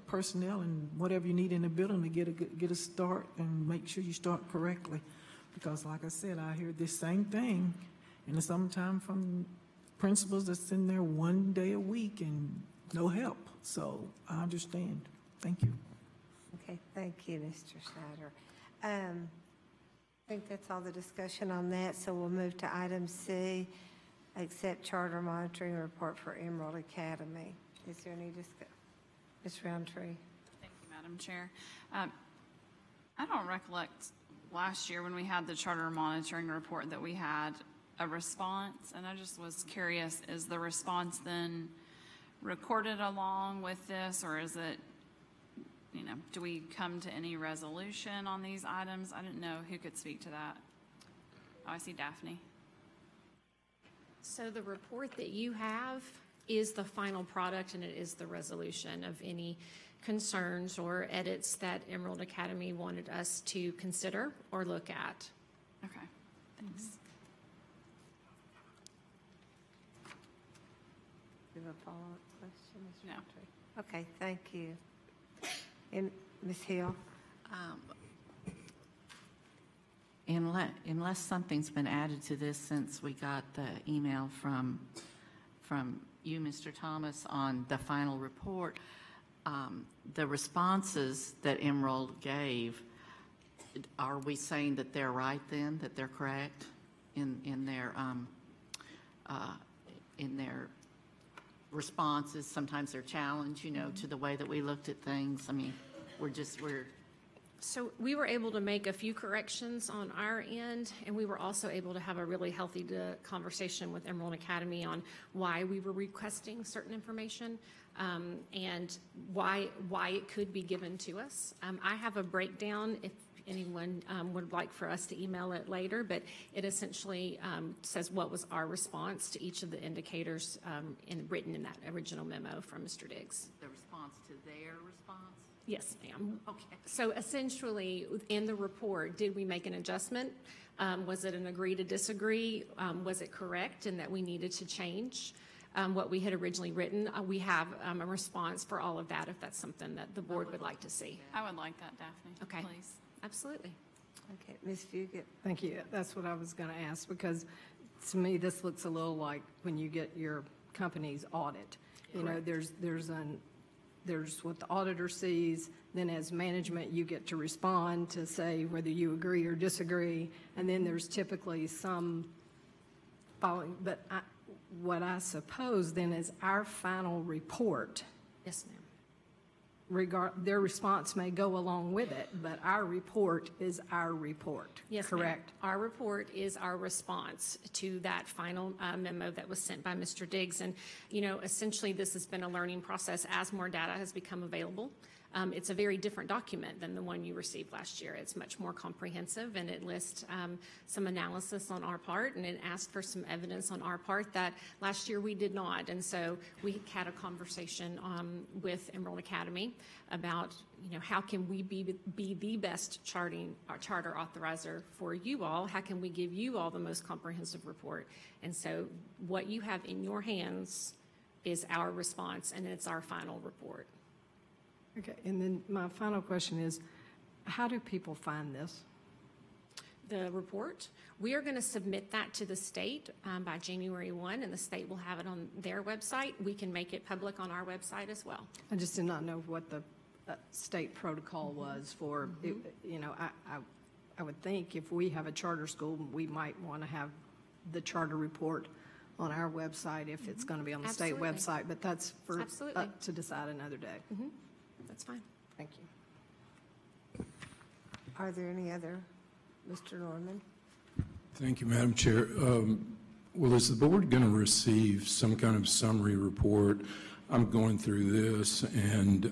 personnel and whatever you need in the building to get a start and make sure you start correctly. Because like I said, I hear this same thing in the summertime from principals that's in there 1 day a week and no help. So I understand. Thank you. Okay, thank you, Mr. Snyder. I think that's all the discussion on that, so we'll move to item C, accept charter monitoring report for Emerald Academy. Is there any discussion? Ms. Roundtree? Thank you, Madam Chair. I don't recollect last year when we had the charter monitoring report that we had a response, and I just was curious, is the response then recorded along with this, or is it, you know, do we come to any resolution on these items? I didn't know who could speak to that. Oh, I see Daphne. So the report that you have is the final product, and it is the resolution of any concerns or edits that Emerald Academy wanted us to consider or look at. Okay, thanks. Do you have a follow-up question, Ms. No. Roundtree? Okay, thank you. And Ms. Hill? Unless something's been added to this since we got the email from you, Mr. Thomas, on the final report, the responses that Emerald gave, are we saying that they're right then, that they're correct in their responses? Sometimes they're challenged, to the way that we looked at things. I mean, we're So we were able to make a few corrections on our end, and we were also able to have a really healthy conversation with Emerald Academy on why we were requesting certain information, and why it could be given to us. I have a breakdown if anyone would like for us to email it later, but it essentially says what was our response to each of the indicators written in that original memo from Mr. Diggs. the response to their response? Yes, ma'am. Okay. So essentially, in the report, did we make an adjustment? Was it an agree to disagree? Was it correct in that we needed to change what we had originally written? We have a response for all of that if that's something that the board would like to see. I would like that, Daphne. Okay. Please. Absolutely. Okay, Ms. Fugit. Thank you. That's what I was going to ask, because to me, this looks a little like when you get your company's audit. There's what the auditor sees, then as management, you get to respond to say whether you agree or disagree, and then there's typically some following. But what I suppose then is our final report. Yes, ma'am. Their response may go along with it, but our report is our report. Yes, ma'am. Correct? Our report is our response to that final memo that was sent by Mr. Diggs. And, essentially this has been a learning process as more data has become available. It's a very different document than the one you received last year. It's much more comprehensive, and it lists some analysis on our part, and it asked for some evidence on our part that last year we did not. And so we had a conversation with Emerald Academy about, how can we be the best charter authorizer for you all? How can we give you all the most comprehensive report? And so what you have in your hands is our response, and it's our final report. Okay, and then my final question is, how do people find this? The report, we are going to submit that to the state by January 1, and the state will have it on their website. We can make it public on our website as well. I just did not know what the state protocol was for, I would think if we have a charter school, we might want to have the charter report on our website if it's going to be on the state website, but that's for to decide another day. That's fine. Thank you. Are there any other? Mr. Norman? Thank you, Madam Chair. Well, is the board going to receive some kind of summary report? I'm going through this, and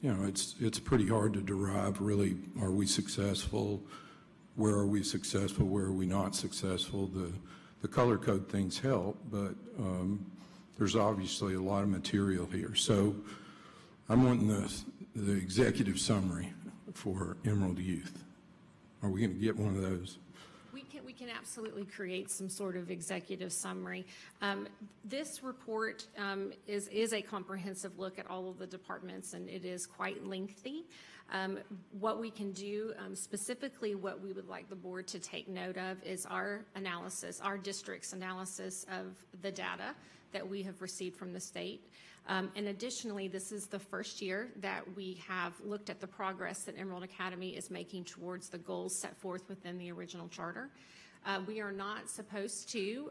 it's pretty hard to derive really, are we successful? Where are we successful? Where are we not successful? The color code things help, but there's obviously a lot of material here. So I'm wanting the executive summary for Emerald Youth. Are we going to get one of those? We can absolutely create some sort of executive summary. This report is a comprehensive look at all of the departments, and it is quite lengthy. What we can do, specifically what we would like the board to take note of is our analysis, our district's analysis of the data that we have received from the state. And additionally, this is the first year that we have looked at the progress that Emerald Academy is making towards the goals set forth within the original charter. We are not supposed to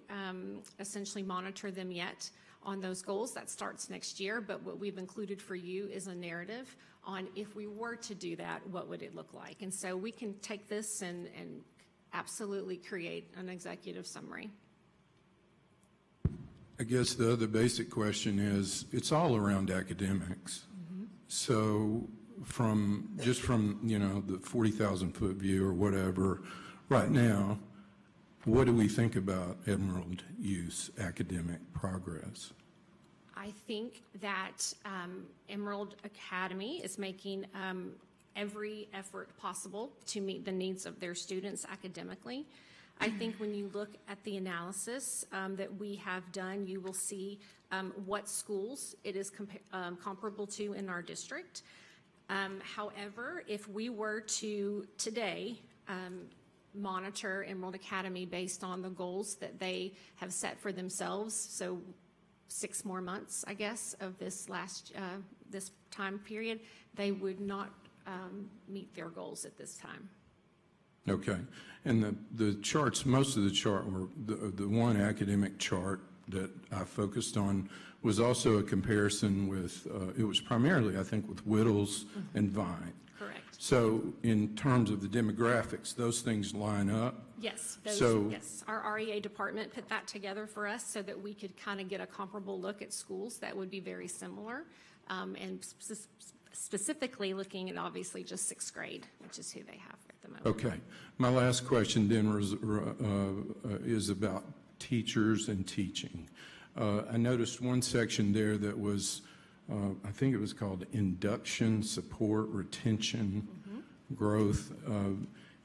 essentially monitor them yet on those goals. That starts next year, but what we've included for you is a narrative on if we were to do that, what would it look like? And so we can take this and absolutely create an executive summary. I guess the other basic question is, it's all around academics. So from the 40,000-foot view or whatever, right now, what do we think about Emerald Youth's academic progress? I think that Emerald Academy is making every effort possible to meet the needs of their students academically. I think when you look at the analysis that we have done, you will see what schools it is comparable to in our district. However, if we were to today monitor Emerald Academy based on the goals that they have set for themselves, so 6 more months, I guess, of this last this time period, they would not meet their goals at this time. Okay. And the charts, most of the chart were, the one academic chart that I focused on was also a comparison with, it was primarily, I think, with Whittles and Vine. Correct. So in terms of the demographics, those things line up? Yes, yes. Our REA department put that together for us so that we could kind of get a comparable look at schools that would be very similar, and specifically looking at obviously just sixth grade, which is who they have at the moment. Okay. My last question then is about teachers and teaching. I noticed one section there that was, I think it was called induction, support, retention, growth.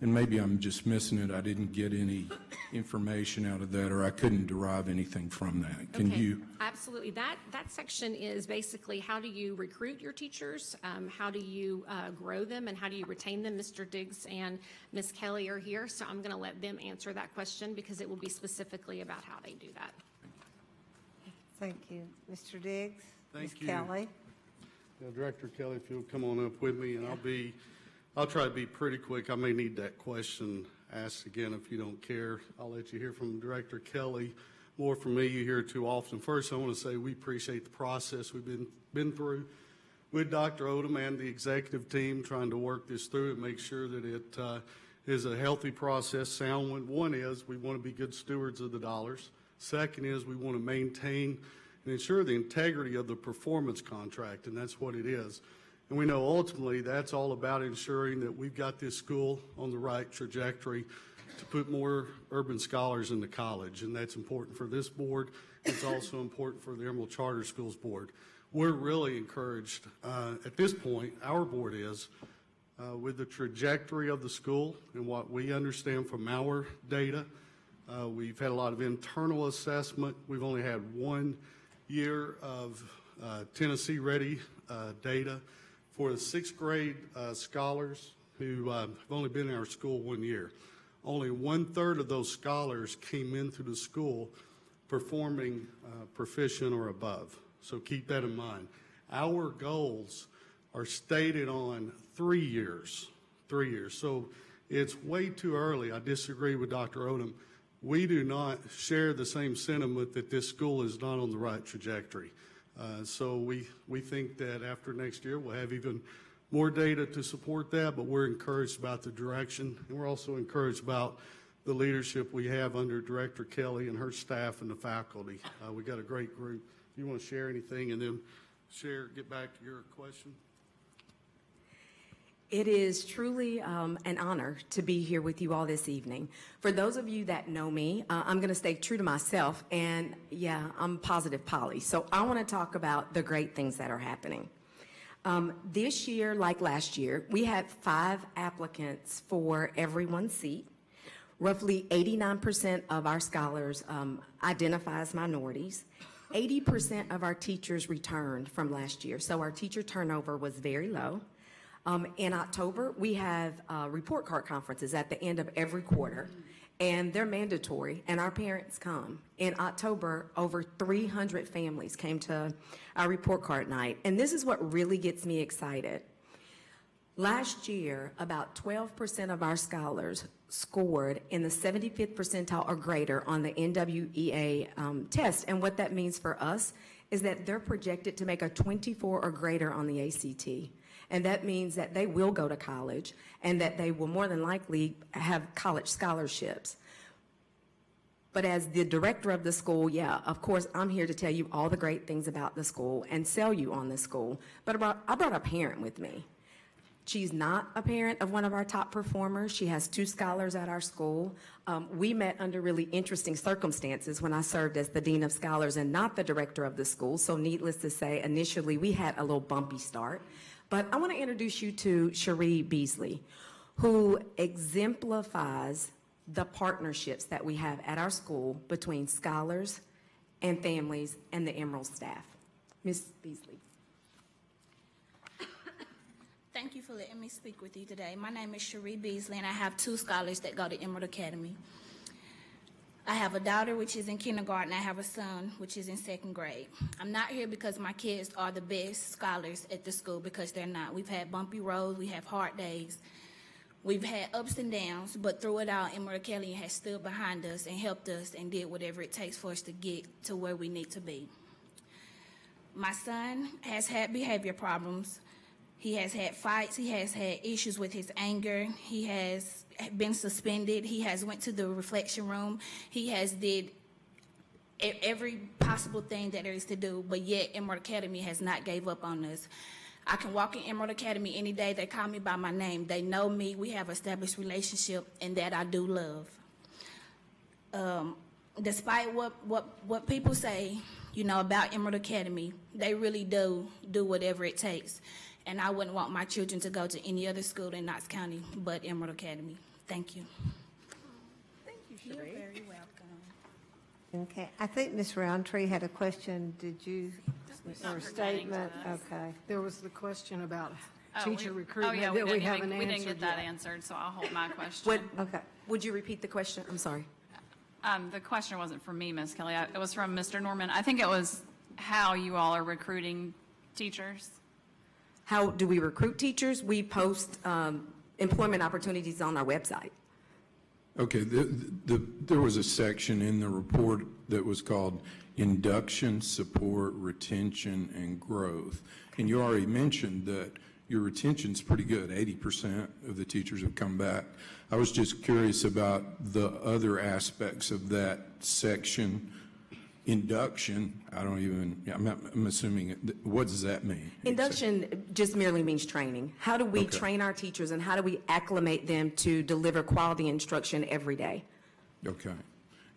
And maybe I'm just missing it. I didn't get any information out of that, or I couldn't derive anything from that. Can you? Absolutely. That section is basically how do you recruit your teachers, how do you grow them, and how do you retain them? Mr. Diggs and Ms. Kelly are here, so I'm going to let them answer that question because it will be specifically about how they do that. Thank you. Mr. Diggs? Thank Ms. you. Kelly? Director Kelly, if you'll come on up with me, and I'll try to be pretty quick. I may need that question asked again if you don't care. I'll let you hear from Director Kelly. More from me, you hear it too often. First, I want to say we appreciate the process we've been through with Dr. Odom and the executive team, trying to work this through and make sure that it is a healthy process, sound one. One is we want to be good stewards of the dollars. Second is we want to maintain and ensure the integrity of the performance contract, and that's what it is. And we know ultimately that's all about ensuring that we've got this school on the right trajectory to put more urban scholars into college, and that's important for this board. It's also important for the Emerald Charter Schools Board. We're really encouraged at this point, our board is, with the trajectory of the school and what we understand from our data. We've had a lot of internal assessment. We've only had 1 year of Tennessee Ready data for the sixth grade scholars who have only been in our school 1 year. Only 1/3 of those scholars came into the school performing proficient or above. So keep that in mind. Our goals are stated on 3 years. 3 years. So it's way too early. I disagree with Dr. Odom. We do not share the same sentiment that this school is not on the right trajectory. So we think that after next year we'll have even more data to support that, but we're encouraged about the direction, and we're also encouraged about the leadership we have under Director Kelly and her staff and the faculty. We got a great group. If you want to share anything and then get back to your question. It is truly an honor to be here with you all this evening. For those of you that know me, I'm going to stay true to myself, and yeah, I'm positive Polly. So I want to talk about the great things that are happening. This year, like last year, we had 5 applicants for every 1 seat. Roughly 89% of our scholars identify as minorities. 80% of our teachers returned from last year, so our teacher turnover was very low. In October, we have report card conferences at the end of every quarter, and they're mandatory, and our parents come. In October, over 300 families came to our report card night, and this is what really gets me excited. Last year, about 12% of our scholars scored in the 75th percentile or greater on the NWEA test, and what that means for us is that they're projected to make a 24 or greater on the ACT. And that means that they will go to college and that they will more than likely have college scholarships. But as the director of the school, yeah, of course, I'm here to tell you all the great things about the school and sell you on the school. But I brought a parent with me. She's not a parent of one of our top performers. She has 2 scholars at our school. We met under really interesting circumstances when I served as the Dean of Scholars and not the director of the school. So needless to say, initially we had a little bumpy start. But I want to introduce you to Cherie Beasley, who exemplifies the partnerships that we have at our school between scholars and families and the Emerald staff. Ms. Beasley. Thank you for letting me speak with you today. My name is Cherie Beasley, and I have 2 scholars that go to Emerald Academy. I have a daughter which is in kindergarten. I have a son which is in second grade. I'm not here because my kids are the best scholars at the school, because they're not. We've had bumpy roads, we have hard days. We've had ups and downs, but through it all, Emerald Kelly has stood behind us and helped us and did whatever it takes for us to get to where we need to be. My son has had behavior problems. He has had fights. He has had issues with his anger. He has been suspended. He has went to the reflection room. He has did every possible thing that there is to do, but yet Emerald Academy has not gave up on us. I can walk in Emerald Academy any day. They call me by my name. They know me. We have established relationship, and that I do love. Despite what people say, you know, about Emerald Academy, they really do whatever it takes. And I wouldn't want my children to go to any other school in Knox County but Emerald Academy. Thank you. Thank you, You're very welcome. Okay, I think Ms. Roundtree had a question. Did you, or a statement? Okay. There was the question about Oh, teacher recruitment yeah, that we didn't haven't even- we didn't answered get that yet. answered, so I'll hold my question. Okay. Would you repeat the question? I'm sorry. The question wasn't from me, Ms. Kelly. It was from Mr. Norman. I think it was how you all are recruiting teachers. How do we recruit teachers? We post employment opportunities on our website. Okay, there was a section in the report that was called Induction, Support, Retention, and Growth. And you already mentioned that your retention's pretty good. 80% of the teachers have come back. I was just curious about the other aspects of that section. Induction, I'm assuming, what does that mean? Induction just merely means training. How do we train our teachers, and how do we acclimate them to deliver quality instruction every day? Okay.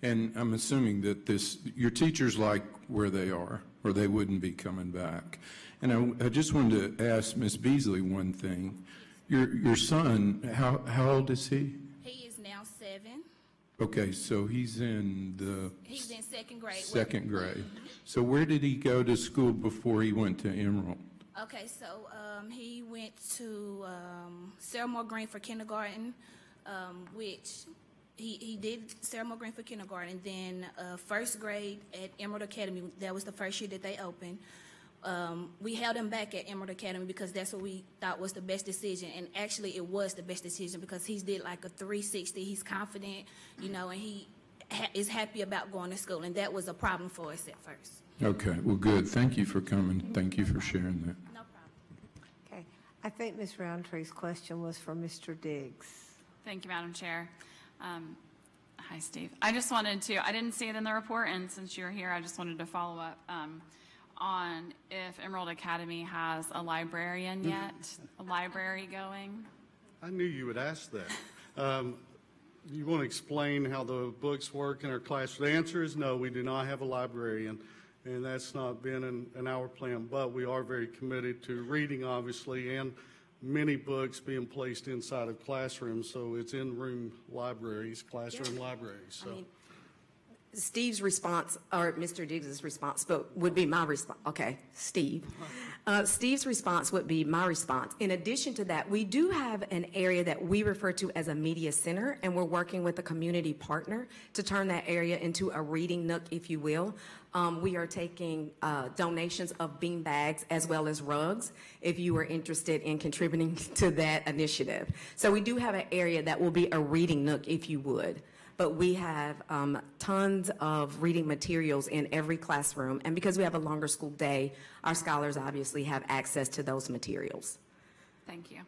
And I'm assuming that your teachers like where they are, or they wouldn't be coming back. And I just wanted to ask Ms. Beasley one thing. Your son, how old is he? He is now 7. Okay, so he's in second grade. Second grade. So where did he go to school before he went to Emerald? Okay, so he went to Sarah Moore Green for kindergarten, which he did Sarah Moore Green for kindergarten. Then first grade at Emerald Academy, that was the first year that they opened. We held him back at Emerald Academy because that's what we thought was the best decision. And actually, it was the best decision because he's did like a 360. He's confident, you know, and he is happy about going to school. And that was a problem for us at first. Okay, well, good. Thank you for coming. Thank you for sharing that. No problem. Okay. I think Ms. Roundtree's question was for Mr. Diggs. Thank you, Madam Chair. Hi, Steve. I just wanted to, I didn't see it in the report, and since you're here, I just wanted to follow up on if Emerald Academy has a librarian yet, a library going. I knew you would ask that. You want to explain how the books work in our class? The answer is no, we do not have a librarian, and that's not been in our plan, but we are very committed to reading, obviously, and many books being placed inside of classrooms, so it's in-room libraries, classroom libraries. So. Steve's response, or Mr. Diggs' response, but would be my response. Okay, Steve. Steve's response would be my response. In addition to that, we do have an area that we refer to as a media center, and we're working with a community partner to turn that area into a reading nook, if you will. We are taking donations of bean bags as well as rugs if you are interested in contributing to that initiative. So we do have an area that will be a reading nook, if you would. But we have tons of reading materials in every classroom. And because we have a longer school day, our scholars obviously have access to those materials. Thank you.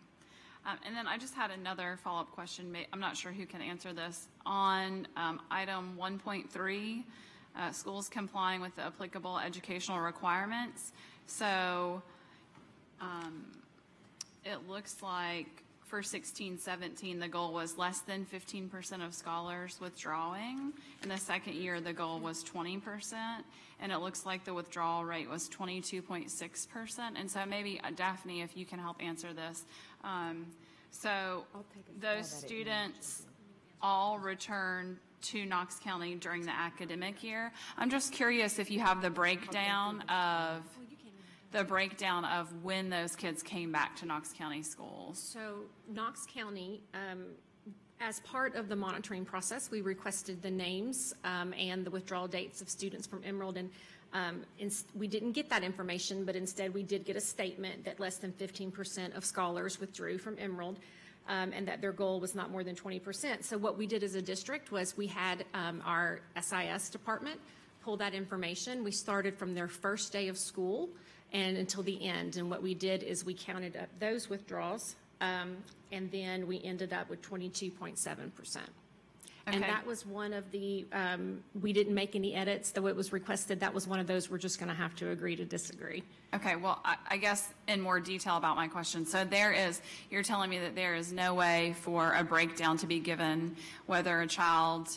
And then I just had another follow-up question. I'm not sure who can answer this. On item 1.3, schools complying with the applicable educational requirements. So it looks like for 16-17, the goal was less than 15% of scholars withdrawing. In the second year, the goal was 20%, and it looks like the withdrawal rate was 22.6%. And so maybe, Daphne, if you can help answer this. So those students all returned to Knox County during the academic year. I'm just curious if you have the breakdown of when those kids came back to Knox County schools. So Knox County, As part of the monitoring process, we requested the names and the withdrawal dates of students from Emerald, and we didn't get that information, but instead we did get a statement that less than 15% of scholars withdrew from Emerald, and that their goal was not more than 20%. So what we did as a district was we had our SIS department pull that information. We started from their first day of school and until the end, and what we did is we counted up those withdrawals, and then we ended up with 22.7%. And that was one of the, we didn't make any edits, though it was requested. That was one of those we're just going to have to agree to disagree. Okay, well, I guess in more detail about my question. So you're telling me that there is no way for a breakdown to be given whether a child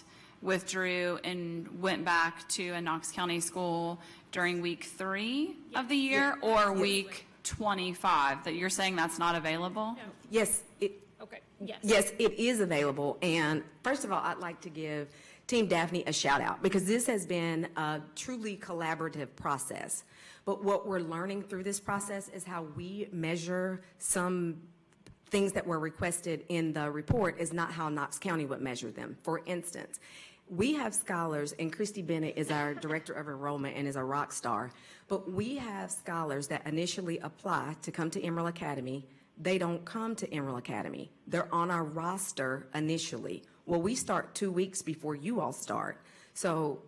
withdrew and went back to a Knox County school during week 3 of the year or week 25, that you're saying that's not available? No. Yes. Okay. Yes. Yes, it is available. And first of all, I'd like to give Team Daphne a shout out because this has been a truly collaborative process. But what we're learning through this process is how we measure some things that were requested in the report is not how Knox County would measure them. For instance, we have scholars, and Christy Bennett is our Director of Enrollment and is a rock star, but we have scholars that initially apply to come to Emerald Academy. They don't come to Emerald Academy. They're on our roster initially. Well, we start 2 weeks before you all start. So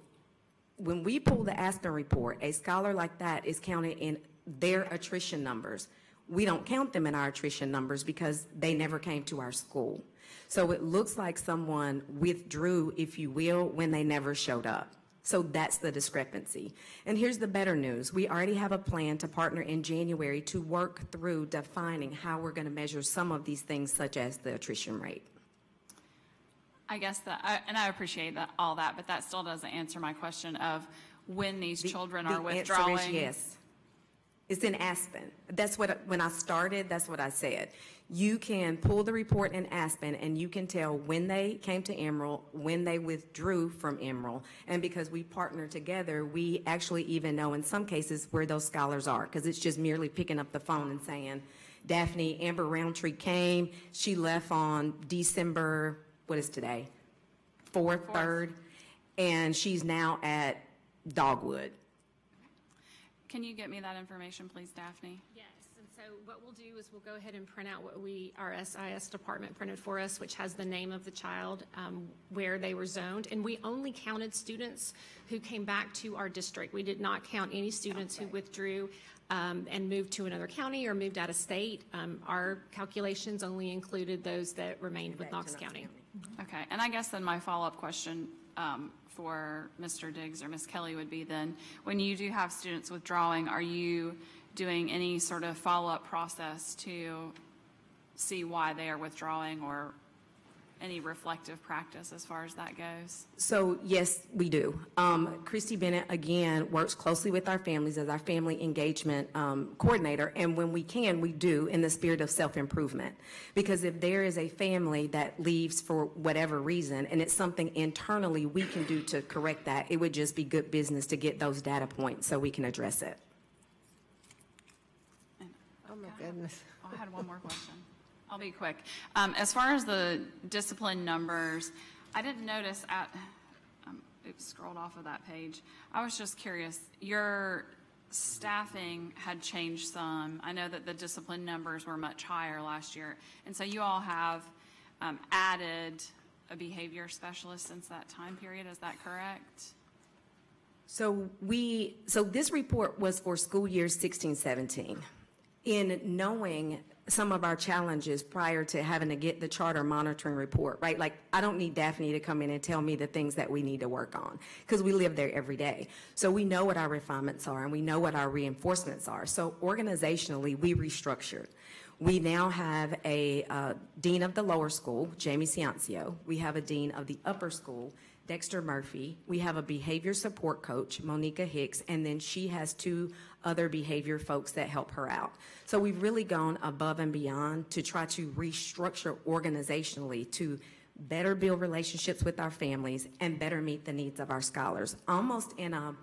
when we pull the Aspen report, a scholar like that is counted in their attrition numbers. We don't count them in our attrition numbers because they never came to our school. So it looks like someone withdrew, if you will, when they never showed up. So that's the discrepancy. And here's the better news. We already have a plan to partner in January to work through defining how we're going to measure some of these things, such as the attrition rate. I guess and I appreciate all that, but that still doesn't answer my question of when these children are withdrawing. The answer is yes. It's in Aspen. That's when I started, that's what I said. You can pull the report in Aspen and you can tell when they came to Emerald, when they withdrew from Emerald. And because we partner together, we actually even know in some cases where those scholars are, because it's just merely picking up the phone and saying, Daphne, Amber Roundtree came, she left on December, what is today? 4th, 3rd, and she's now at Dogwood. Can you get me that information, please, Daphne? Yes, and so what we'll do is we'll go ahead and print out what our SIS department printed for us, which has the name of the child, where they were zoned, and we only counted students who came back to our district. We did not count any students who withdrew and moved to another county or moved out of state. Our calculations only included those that remained with Knox County. Okay, and I guess then my follow-up question for Mr. Diggs or Ms. Kelly would be then, when you do have students withdrawing, are you doing any sort of follow-up process to see why they are withdrawing or any reflective practice as far as that goes? So yes, we do. Christy Bennett, again, works closely with our families as our family engagement coordinator, and when we can, we do in the spirit of self-improvement. Because if there is a family that leaves for whatever reason, and it's something internally we can do to correct that, it would just be good business to get those data points so we can address it. Oh my goodness. I had one more question. I'll be quick. As far as the discipline numbers, I didn't notice oops, scrolled off of that page. I was just curious, your staffing had changed some. I know that the discipline numbers were much higher last year. And so you all have added a behavior specialist since that time period. Is that correct? So this report was for school year 16-17. In knowing some of our challenges prior to having to get the charter monitoring report, right? Like, I don't need Daphne to come in and tell me the things that we need to work on because we live there every day. So we know what our refinements are and we know what our reinforcements are. So organizationally, we restructured. We now have a dean of the lower school, Jamie Ciancio. We have a dean of the upper school, Dexter Murphy. We have a behavior support coach, Monica Hicks, and then she has 2 other behavior folks that help her out. So we've really gone above and beyond to try to restructure organizationally to better build relationships with our families and better meet the needs of our scholars, almost in a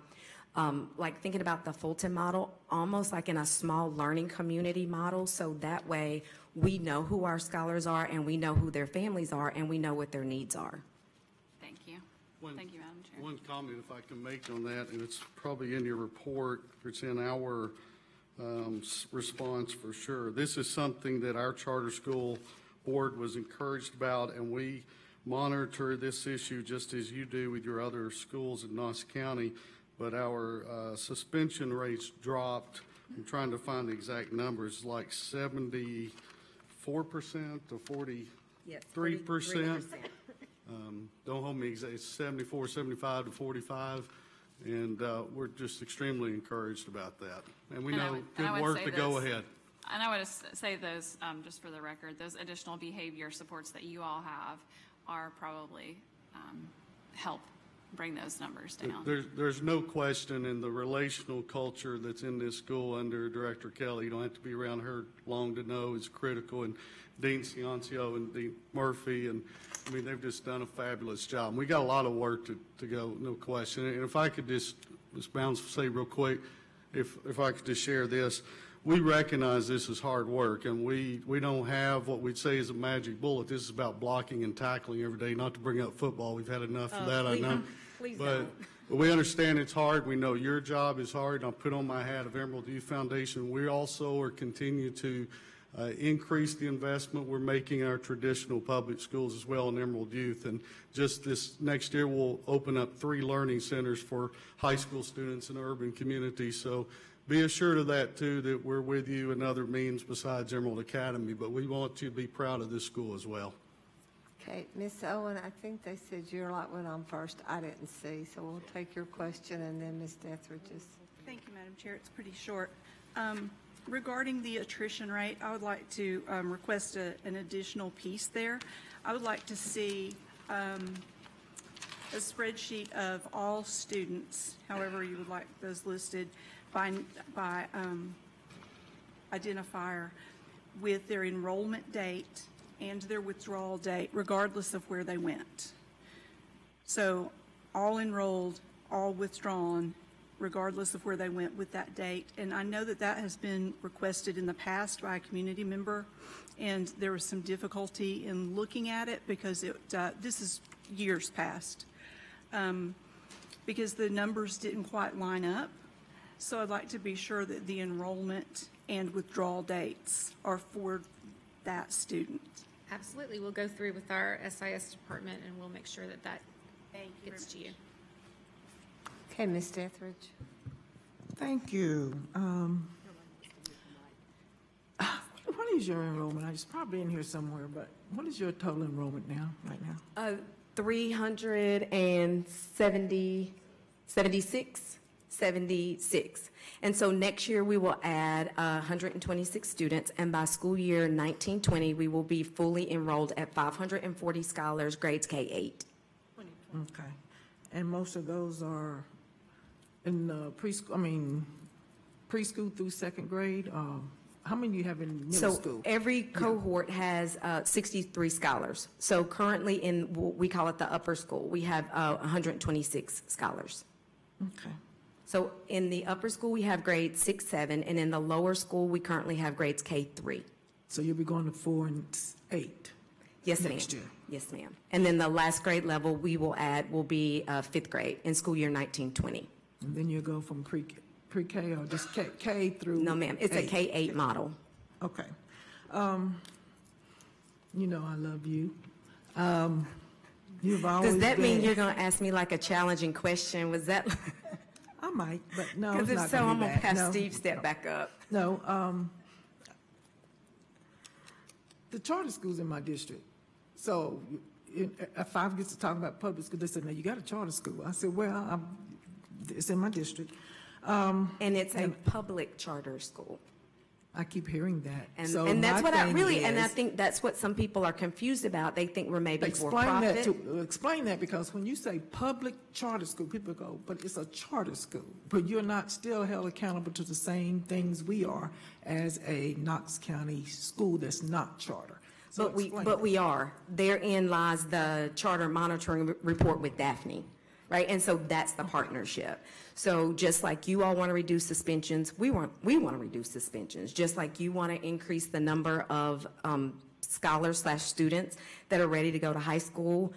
like thinking about the Fulton model, almost like in a small learning community model, so that way we know who our scholars are and we know who their families are and we know what their needs are. Thank you. Thank you, Madam Chair. One comment, if I can make on that, and it's probably in your report, it's in our response for sure. This is something that our charter school board was encouraged about, and we monitor this issue just as you do with your other schools in Knox County. But our suspension rates dropped. I'm trying to find the exact numbers, like 74% to 43%. Yes, 3%. Don't hold me exactly, it's 74, 75 to 45. And we're just extremely encouraged about that. And we know good work to go ahead. And I would say those, just for the record, those additional behavior supports that you all have are probably help bring those numbers down. There's no question in the relational culture that's in this school under Director Kelly. You don't have to be around her long to know is critical. And Dean Ciancio and Dean Murphy, and I mean, they've just done a fabulous job. And we got a lot of work to go, no question. And if I could just, Ms. Bounds, say real quick, if I could just share this. We recognize this is hard work, and we don't have what we'd say is a magic bullet. This is about blocking and tackling every day, not to bring up football. We've had enough of that, I know. But we understand it's hard. We know your job is hard. I'll put on my hat of Emerald Youth Foundation. We also are continue to increase the investment we're making in our traditional public schools as well in Emerald Youth. And just this next year, we'll open up 3 learning centers for high school students in urban communities. So be assured of that, too, that we're with you in other means besides Emerald Academy, but we want you to be proud of this school as well. Okay, Ms. Owen, I think they said your light went on first. I didn't see, so we'll take your question and then Ms. Etheridge's. Thank you, Madam Chair. It's pretty short. Regarding the attrition rate, I would like to request an additional piece there. I would like to see a spreadsheet of all students, however you would like those listed, by identifier with their enrollment date and their withdrawal date, regardless of where they went. So all enrolled, all withdrawn, regardless of where they went with that date. And I know that that has been requested in the past by a community member, and there was some difficulty in looking at it because this is years past, because the numbers didn't quite line up. So I'd like to be sure that the enrollment and withdrawal dates are for that student. Absolutely. We'll go through with our SIS department and we'll make sure that that gets to you. Okay, Ms. Etheridge. Thank you. What is your enrollment? It's probably in here somewhere, but what is your total enrollment now, right now? 76. And so next year we will add 126 students, and by school year 1920 we will be fully enrolled at 540 scholars, grades K-8. Okay. And most of those are in preschool, preschool through second grade? How many do you have in middle school? So every cohort has 63 scholars. So currently in, we call it the upper school, we have 126 scholars. Okay. So in the upper school, we have grades 6, 7, and in the lower school, we currently have grades K-3. So you'll be going to 4 and 8? Yes, ma'am. Next year? Yes, ma'am. And then the last grade level we will add will be 5th grade in school year 1920. And then you'll go from pre-K or just K through? No, ma'am. It's 8. a K-8 model. Okay. You know I love you. You've always Does that mean been- you're going to ask me like a challenging question? Was that? I might, but no, Because it's if not so, gonna I'm be going to that. have No. Steve step back up. No, the charter school's in my district. So if I get to talk about public school, they said, "No, you got a charter school." I said, "Well, it's in my district." And it's a public charter school. I keep hearing that. And, So and that's my what I thing really, and I is- think that's what some people are confused about. They think we're maybe for Explain that profit. explain that, because when you say public charter school, people go, but it's a charter school. But you're not still held accountable to the same things we are as a Knox County school that's not charter. So But explain but that. we are. Therein lies the charter monitoring report with Daphne. right? And so that's the partnership. So just like you all want to reduce suspensions, we want to reduce suspensions. Just like you want to increase the number of scholars/students that are ready to go to high school,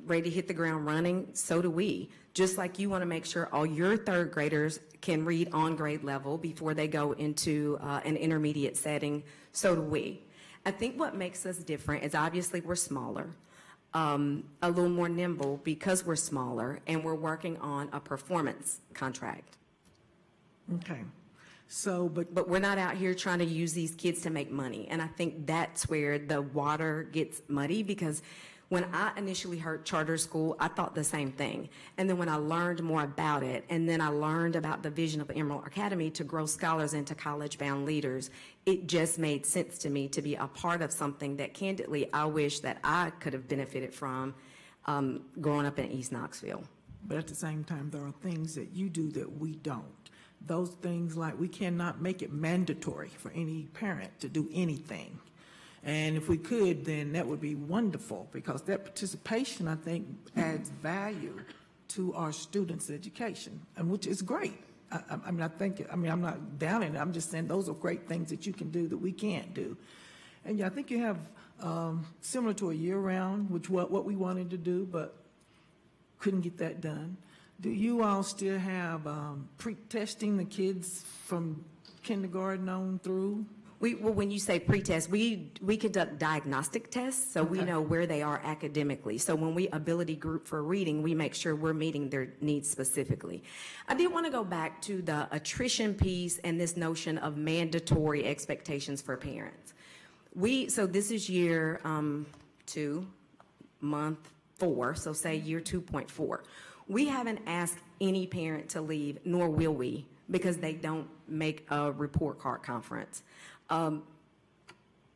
ready to hit the ground running, so do we. Just like you want to make sure all your third graders can read on grade level before they go into an intermediate setting, so do we. I think what makes us different is obviously we're smaller, a little more nimble because we're smaller, and we're working on a performance contract. Okay. So, but we're not out here trying to use these kids to make money. And I think that's where the water gets muddy, because when I initially heard charter school, I thought the same thing. And then when I learned more about it, and then I learned about the vision of Emerald Academy to grow scholars into college-bound leaders, it just made sense to me to be a part of something that, candidly, I wish that I could have benefited from growing up in East Knoxville. but at the same time, there are things that you do that we don't. Those things, like, we cannot make it mandatory for any parent to do anything. And if we could, then that would be wonderful, because that participation, I think, adds value to our students' education, and which is great. I mean, I'm not downing it. I'm just saying those are great things that you can do that we can't do. And yeah, I think you have, similar to a year-round, which what we wanted to do, but couldn't get that done. Do you all still have pre-testing the kids from kindergarten on through? Well, when you say pre-test, we conduct diagnostic tests, so we know where they are academically. So when we ability group for reading, we make sure we're meeting their needs specifically. I did want to go back to the attrition piece and this notion of mandatory expectations for parents. So this is year 2, month 4, so say year 2.4. We haven't asked any parent to leave, nor will we, because they don't make a report card conference.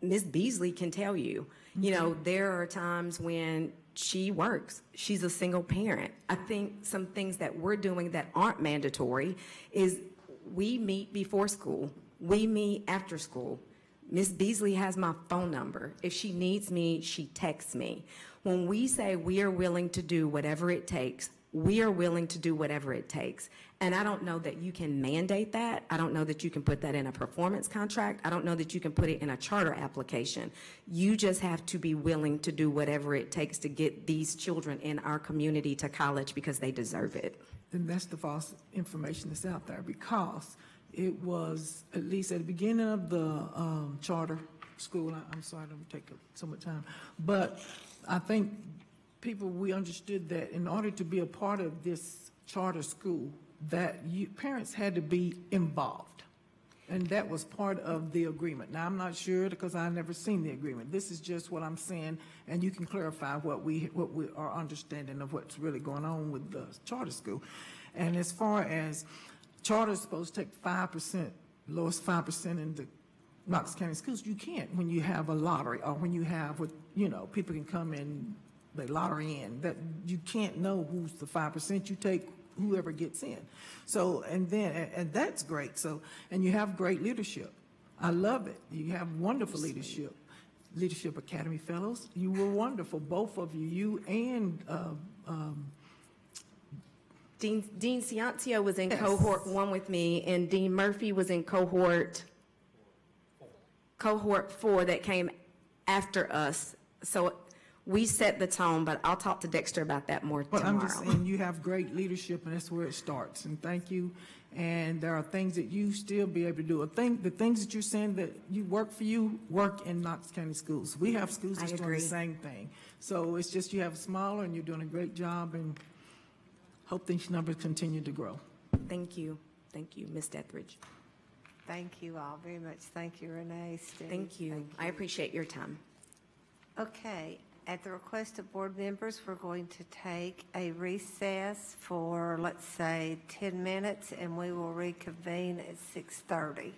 Ms. Beasley can tell you, you know, there are times when she works. She's a single parent. I think some things that we're doing that aren't mandatory is we meet before school. We meet after school. Ms. Beasley has my phone number. If she needs me, she texts me. When we say we are willing to do whatever it takes, we are willing to do whatever it takes. And I don't know that you can mandate that. I don't know that you can put that in a performance contract. I don't know that you can put it in a charter application. You just have to be willing to do whatever it takes to get these children in our community to college because they deserve it. Then that's the false information that's out there, because it was, at least at the beginning of the charter school, I'm sorry, don't take up so much time, but I think we understood that in order to be a part of this charter school, that parents had to be involved. And that was part of the agreement. Now, I'm not sure because I've never seen the agreement. This is just what I'm saying, and you can clarify what our understanding of what's really going on with the charter school. And as far as charter is supposed to take 5%, lowest 5% in the Knox County schools, you can't when you have a lottery, or when you have people can come in, they lottery in, that you can't know who's the 5%. You take whoever gets in. So, and that's great. So, and you have great leadership. I love it. You have wonderful leadership. Leadership Academy Fellows, you were wonderful, both of you. You and Dean Ciancio was in cohort 1 with me, and Dean Murphy was in cohort 4 that came after us. So we set the tone, but I'll talk to Dexter about that more tomorrow. I'm just saying you have great leadership, and that's where it starts. And thank you. And there are things that you still be able to do. The things that you're saying that you work for you work in Knox County schools. We have schools that's doing the same thing. So it's just you have smaller, and you're doing a great job, and hope these numbers continue to grow. Thank you. Thank you, Ms. Dethridge. Thank you all very much. Thank you, Renee, Steve. Thank you. I appreciate your time. Okay. At the request of board members, we're going to take a recess for, let's say, 10 minutes, and we will reconvene at 6:30.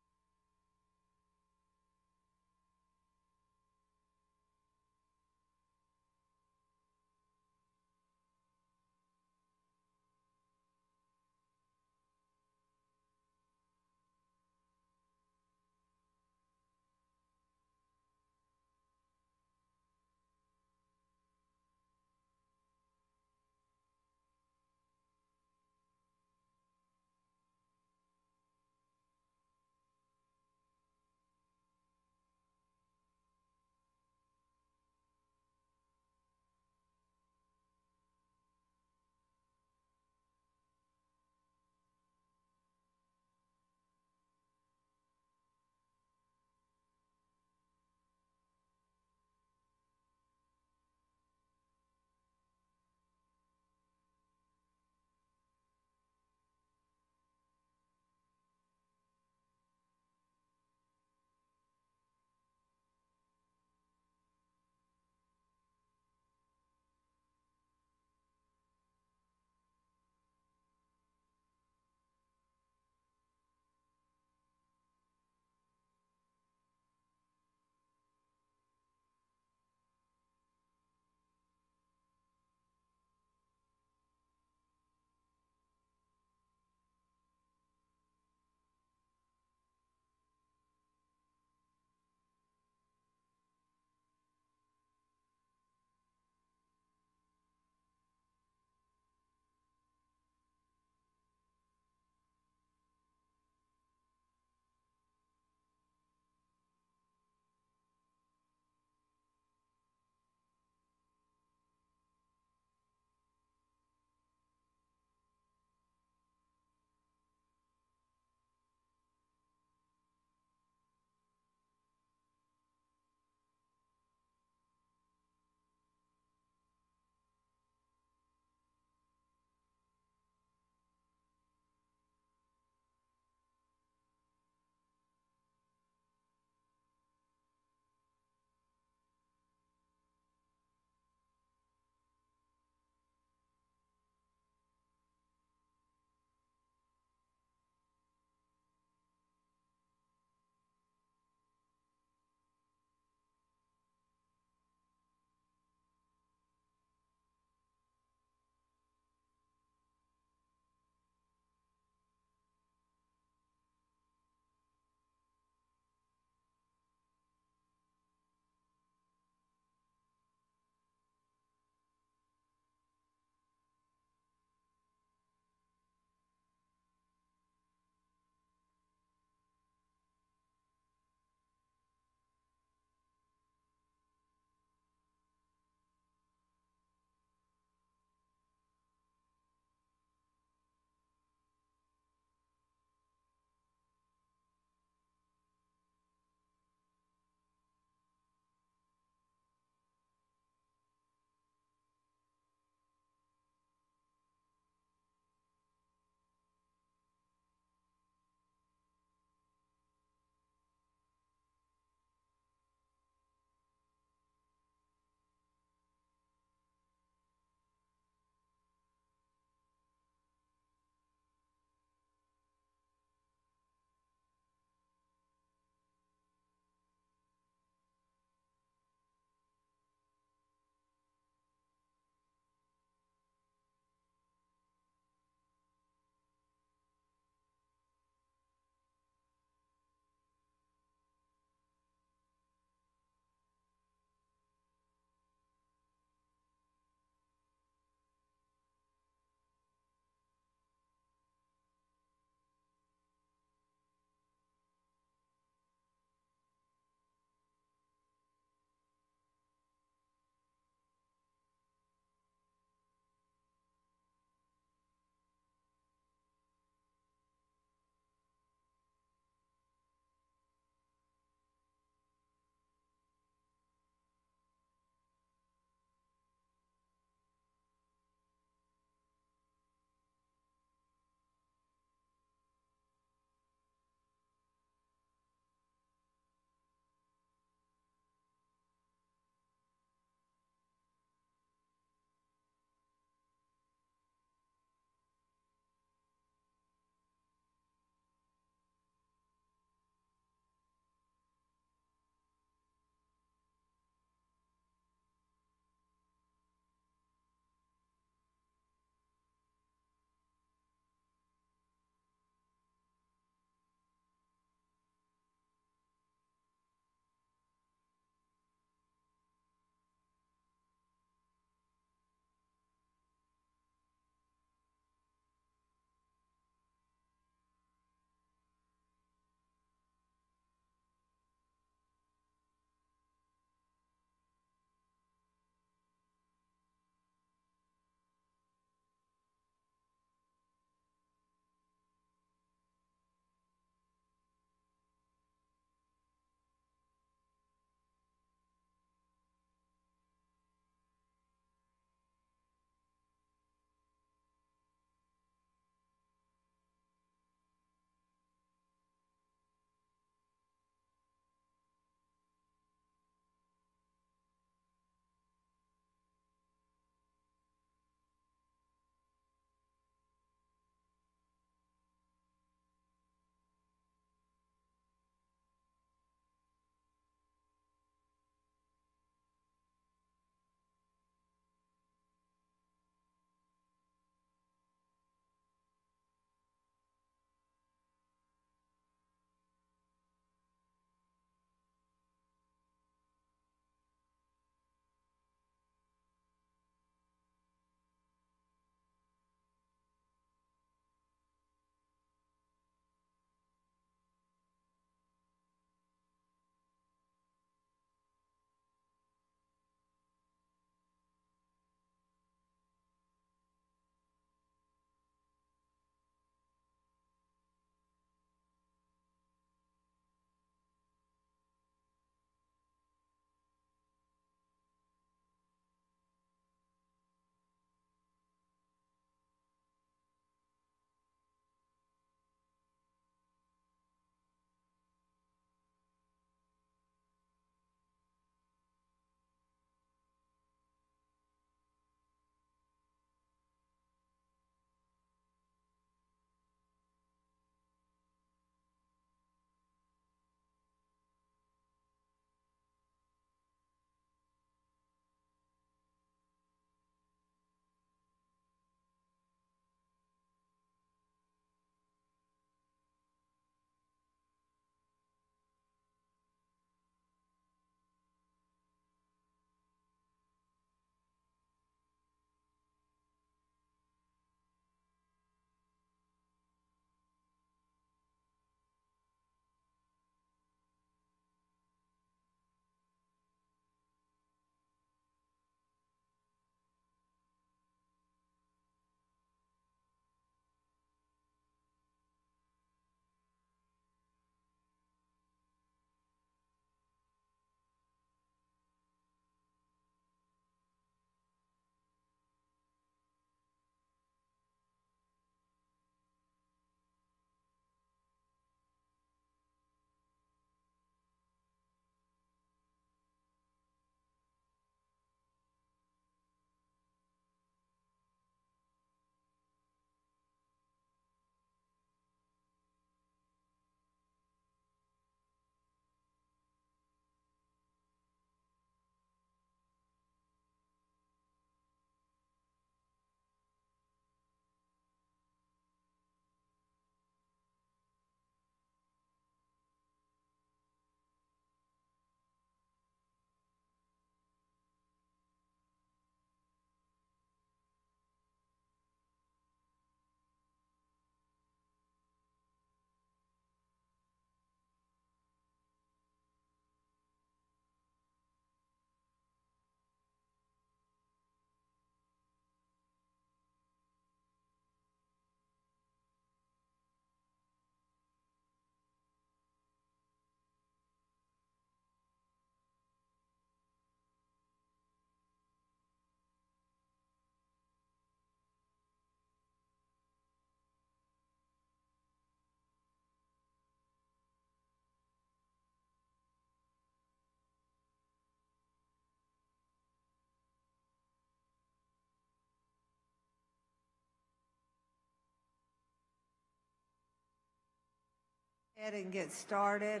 Ahead and get started.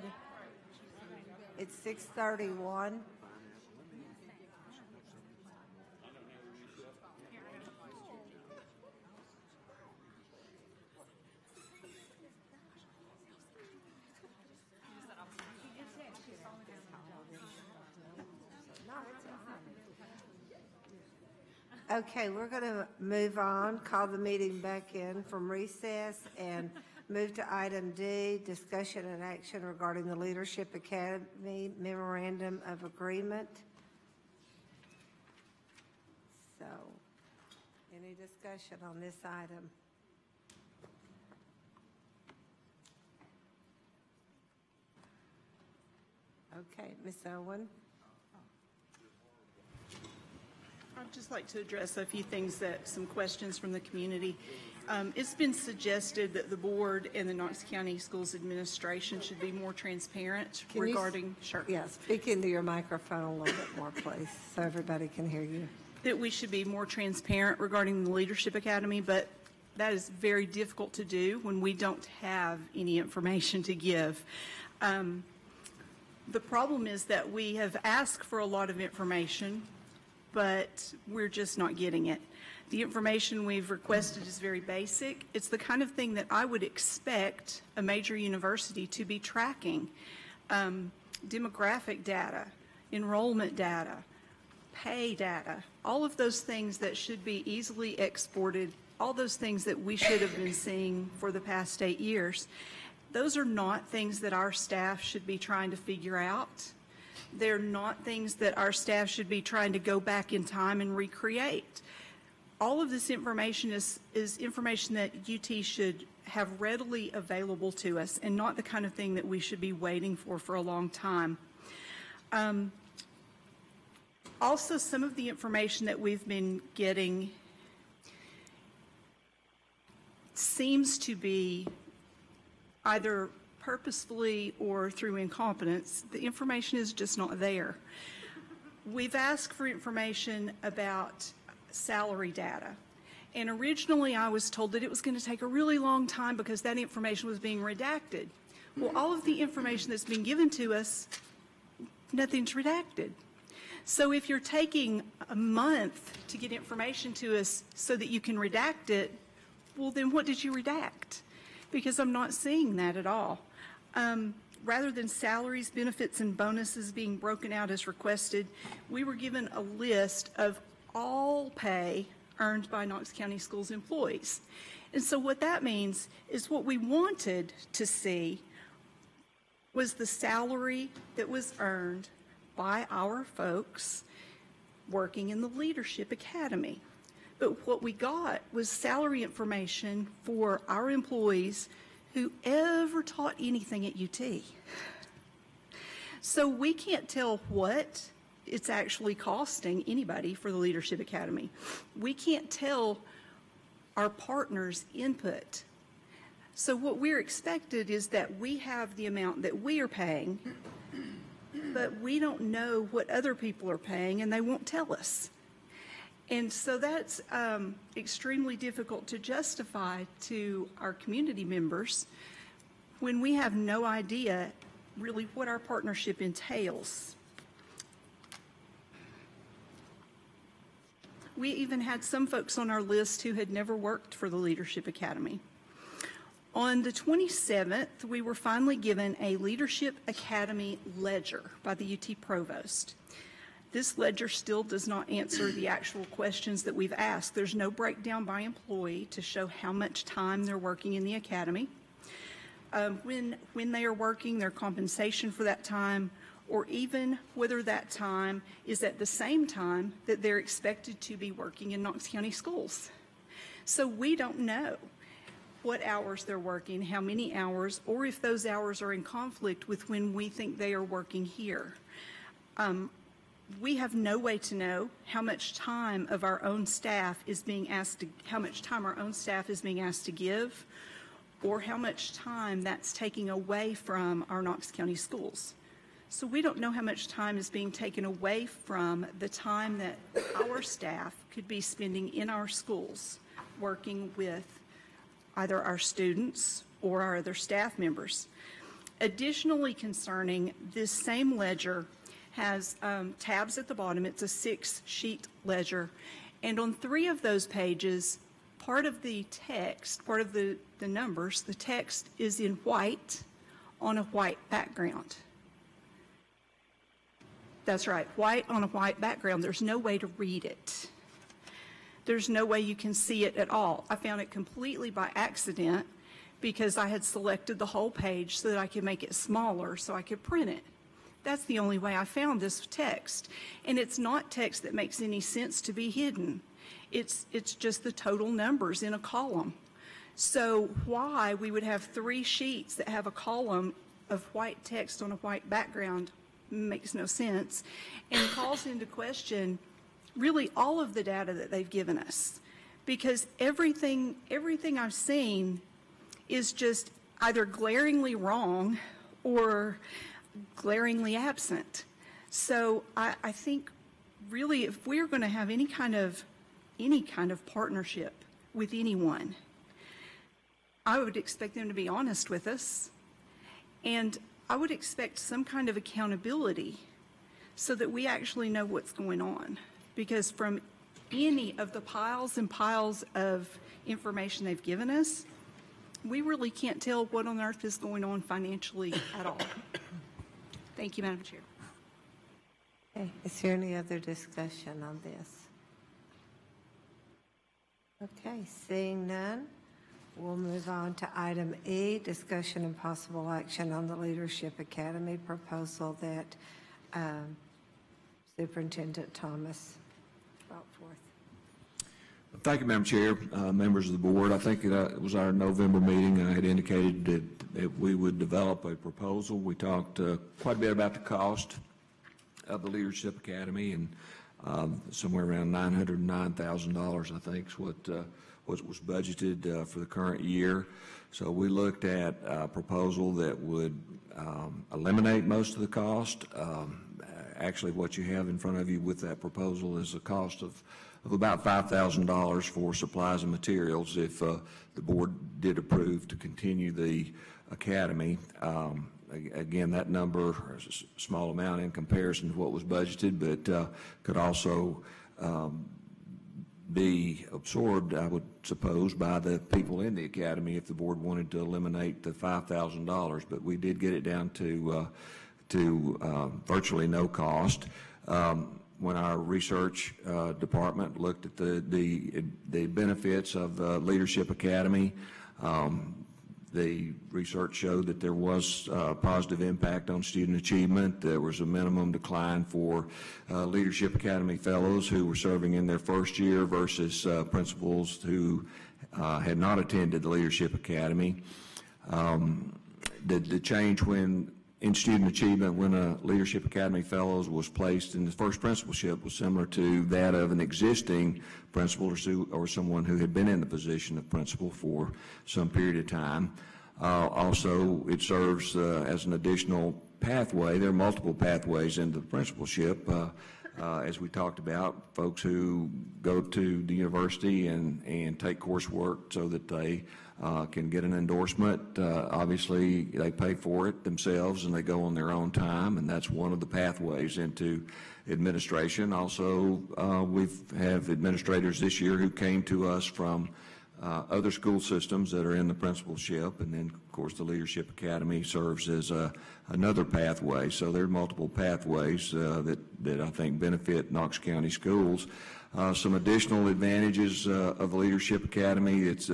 It's 6:31. Okay, we're going to move on, call the meeting back in from recess, and move to item D, discussion and action regarding the Leadership Academy Memorandum of Agreement. So, any discussion on this item? Okay, Ms. Owen. I'd just like to address a few things some questions from the community. It's been suggested that the board and the Knox County Schools Administration should be more transparent regarding. Sure. Yeah, speak into your microphone a little bit more, please, so everybody can hear you. That we should be more transparent regarding the Leadership Academy, but that is very difficult to do when we don't have any information to give. The problem is that we have asked for a lot of information, but we're just not getting it. The information we've requested is very basic. It's the kind of thing that I would expect a major university to be tracking. Demographic data, enrollment data, pay data, all of those things that should be easily exported, all those things that we should have been seeing for the past 8 years. Those are not things that our staff should be trying to figure out. They're not things that our staff should be trying to go back in time and recreate. All of this information is information that UT should have readily available to us, and not the kind of thing that we should be waiting for a long time. Also, some of the information that we've been getting seems to be either purposefully or through incompetence. The information is just not there. We've asked for information about salary data, and originally I was told that it was going to take a really long time because that information was being redacted. Well, all of the information that's been given to us, nothing's redacted. So if you're taking a month to get information to us so that you can redact it, well, then what did you redact? Because I'm not seeing that at all. Rather than salaries, benefits, and bonuses being broken out as requested, we were given a list of all pay earned by Knox County Schools employees. And so what that means is what we wanted to see was the salary that was earned by our folks working in the Leadership Academy. But what we got was salary information for our employees who ever taught anything at UT. So we can't tell what it's actually costing anybody for the Leadership Academy. We can't tell our partners' input. So what we're expected is that we have the amount that we are paying, but we don't know what other people are paying, and they won't tell us. And so that's extremely difficult to justify to our community members when we have no idea really what our partnership entails. We even had some folks on our list who had never worked for the Leadership Academy. On the 27th, we were finally given a Leadership Academy ledger by the UT Provost. This ledger still does not answer the actual questions that we've asked. There's no breakdown by employee to show how much time they're working in the academy, when they are working, their compensation for that time, or even whether that time is at the same time that they're expected to be working in Knox County schools. So we don't know what hours they're working, how many hours, or if those hours are in conflict with when we think they are working here. We have no way to know how much time of our own staff is being asked to, how much time our own staff is being asked to give, or how much time that's taking away from our Knox County schools. So we don't know how much time is being taken away from the time that our staff could be spending in our schools working with either our students or our other staff members. Additionally concerning, this same ledger has tabs at the bottom. It's a 6-sheet ledger. And on 3 of those pages, part of the text, part of the numbers, the text is in white on a white background. That's right, white on a white background. There's no way to read it. There's no way you can see it at all. I found it completely by accident because I had selected the whole page so that I could make it smaller so I could print it. That's the only way I found this text. And it's not text that makes any sense to be hidden. It's just the total numbers in a column. So why we would have 3 sheets that have a column of white text on a white background makes no sense and calls into question really all of the data that they've given us. Because everything I've seen is just either glaringly wrong or glaringly absent. So I think really if we're going to have any kind of partnership with anyone, I would expect them to be honest with us, and I would expect some kind of accountability so that we actually know what's going on. Because from any of the piles and piles of information they've given us, we really can't tell what on earth is going on financially at all. Thank you, Madam Chair. Okay, is there any other discussion on this? Okay, seeing none, we'll move on to item E, discussion and possible action on the Leadership Academy proposal that Superintendent Thomas brought forth. Thank you, Madam Chair, members of the board. I think it was our November meeting. I had indicated that we would develop a proposal. We talked quite a bit about the cost of the Leadership Academy, and somewhere around $909,000, I think, is what was budgeted for the current year. So we looked at a proposal that would eliminate most of the cost. Actually, what you have in front of you with that proposal is a cost of about $5,000 for supplies and materials if the board did approve to continue the academy. Again, that number is a small amount in comparison to what was budgeted, but could also be absorbed, I would suppose, by the people in the academy if the board wanted to eliminate the $5,000. But we did get it down to virtually no cost. When our research department looked at the benefits of the Leadership Academy, the research showed that there was a positive impact on student achievement. There was a minimum decline for Leadership Academy fellows who were serving in their first year versus principals who had not attended the Leadership Academy. The change in student achievement when a Leadership Academy fellows was placed in the first principalship was similar to that of an existing principal or someone who had been in the position of principal for some period of time. Also, it serves as an additional pathway. There are multiple pathways into the principalship. As we talked about, folks who go to the university and take coursework so that they can get an endorsement. Obviously, they pay for it themselves and they go on their own time, and that's one of the pathways into administration. Also, we have administrators this year who came to us from other school systems that are in the principalship, and then, of course, the Leadership Academy serves as another pathway. So there are multiple pathways that I think benefit Knox County schools. Some additional advantages of the Leadership Academy: its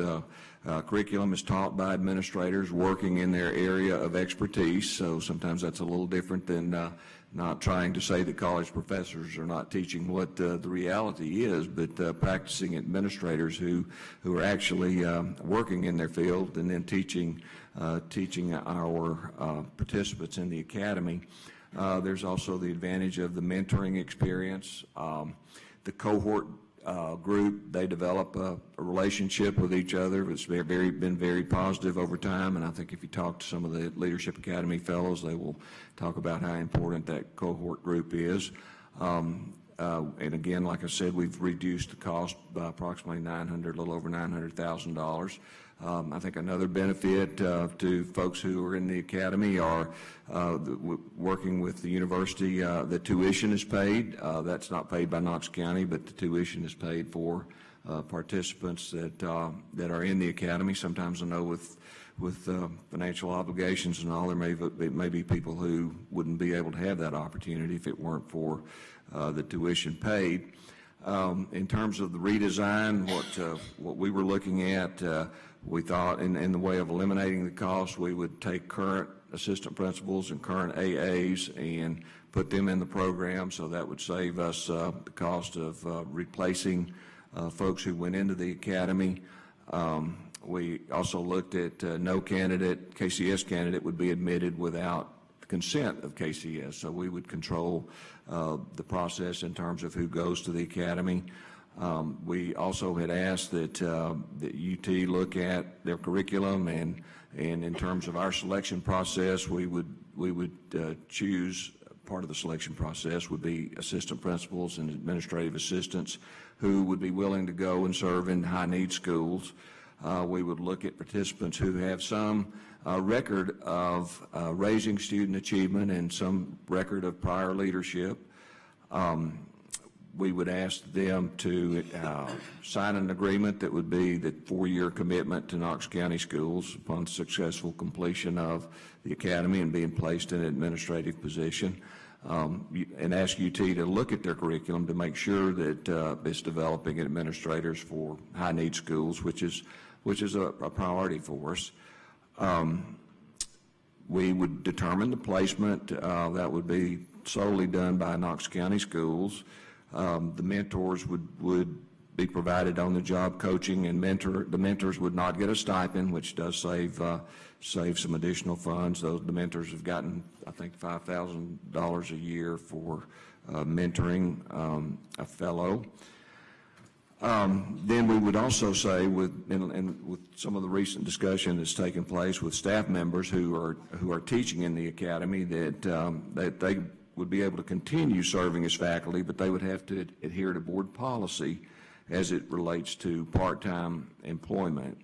curriculum is taught by administrators working in their area of expertise, so sometimes that's a little different than not trying to say that college professors are not teaching what the reality is, but practicing administrators who are actually working in their field and then teaching our participants in the academy. There's also the advantage of the mentoring experience. The cohort group, they develop a relationship with each other. It's been very positive over time, and I think if you talk to some of the Leadership Academy fellows, they will talk about how important that cohort group is. And again, like I said, we've reduced the cost by approximately a little over $900,000. I think another benefit to folks who are in the academy are working with the university. The tuition is paid. That's not paid by Knox County, but the tuition is paid for participants that are in the academy. Sometimes I know with financial obligations and all, there may be people who wouldn't be able to have that opportunity if it weren't for the tuition paid. In terms of the redesign, what we were looking at, we thought in the way of eliminating the cost, we would take current assistant principals and current AAs and put them in the program, so that would save us the cost of replacing folks who went into the academy. We also looked at no candidate, KCS candidate, would be admitted without the consent of KCS, so we would control the process in terms of who goes to the academy. We also had asked that UT look at their curriculum, and in terms of our selection process, we would choose, part of the selection process would be assistant principals and administrative assistants who would be willing to go and serve in high-need schools. We would look at participants who have some record of raising student achievement and some record of prior leadership. We would ask them to sign an agreement that would be the 4-year commitment to Knox County schools upon successful completion of the academy and being placed in an administrative position, and ask UT to look at their curriculum to make sure that it's developing administrators for high-need schools, which is a priority for us. We would determine the placement. That would be solely done by Knox County schools. The mentors would be provided on the job coaching, and the mentors would not get a stipend, which does save some additional funds. The mentors have gotten, I think, $5,000 a year for mentoring a fellow. Then we would also say, with some of the recent discussion that's taken place with staff members who are teaching in the academy, that they would be able to continue serving as faculty, but they would have to adhere to board policy as it relates to part-time employment.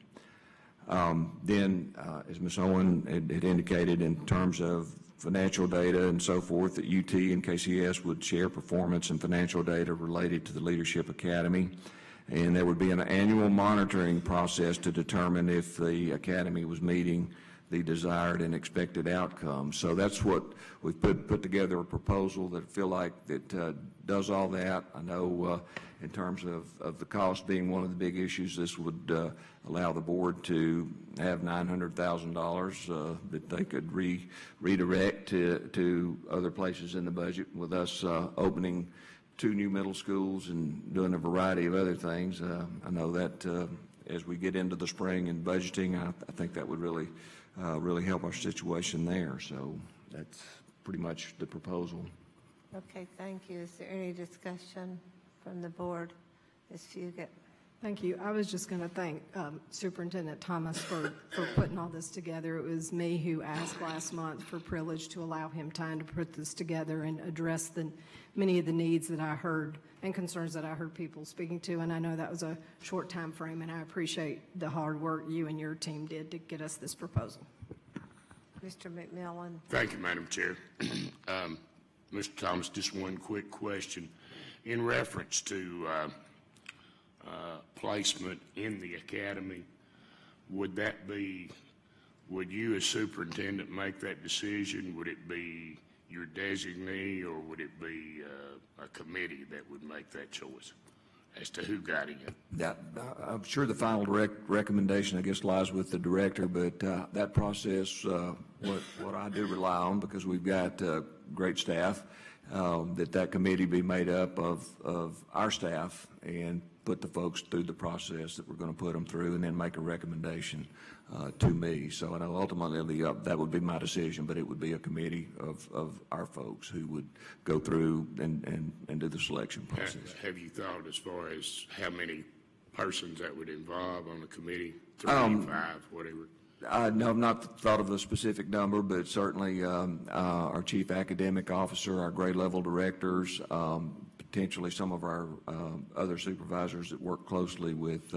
Then, as Ms. Owen had indicated, in terms of financial data and so forth, that UT and KCS would share performance and financial data related to the Leadership Academy, and there would be an annual monitoring process to determine if the academy was meeting the desired and expected outcomes. So that's what we've put together, a proposal that I feel like that does all that. I know in terms of the cost being one of the big issues, this would allow the board to have $900,000 that they could redirect to other places in the budget, with us opening 2 new middle schools and doing a variety of other things. I know that as we get into the spring and budgeting, I think that would really help our situation there. So that's pretty much the proposal. Okay, thank you. Is there any discussion from the board? Ms. Fugit. Thank you. I was just going to thank Superintendent Thomas for putting all this together. It was me who asked last month for privilege to allow him time to put this together and address many of the needs that I heard and concerns that I heard people speaking to, and I know that was a short time frame, and I appreciate the hard work you and your team did to get us this proposal. Mr. McMillan. Thank you, Madam Chair. Mr. Thomas, just one quick question. In reference to placement in the academy, would you as superintendent make that decision? Would it be your designee, or would it be a committee that would make that choice as to who got in? I'm sure the final recommendation, I guess, lies with the director, but that process, what I do rely on, because we've got great staff, that committee be made up of our staff and put the folks through the process that we're going to put them through, and then make a recommendation to me. So I know ultimately that would be my decision, but it would be a committee of our folks who would go through and do the selection process. Have you thought as far as how many persons that would involve on the committee? 3, 5, whatever? No, I've not thought of a specific number, but certainly our chief academic officer, our grade level directors, potentially some of our other supervisors that work closely with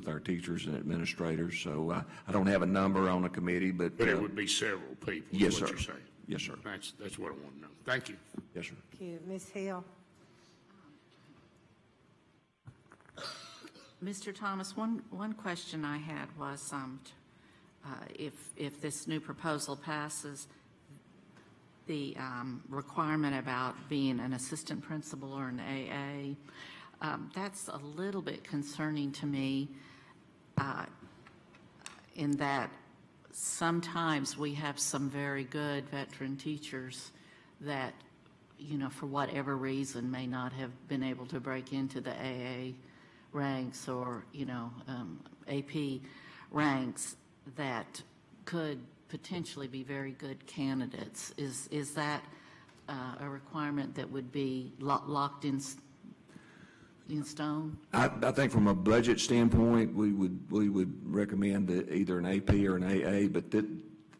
our teachers and administrators. So I don't have a number on the committee, but it would be several people. Yes, is sir. what you're saying. Yes, sir. That's what I want to know. Thank you. Yes, sir. Thank you. Ms. Hill? Mr. Thomas, one question I had was if this new proposal passes, the requirement about being an assistant principal or an AA, that's a little bit concerning to me in that sometimes we have some very good veteran teachers that, you know, for whatever reason may not have been able to break into the AA ranks or, you know, AP ranks that could potentially be very good candidates. Is that a requirement that would be locked in stone? I think from a budget standpoint, we would recommend either an AP or an AA, but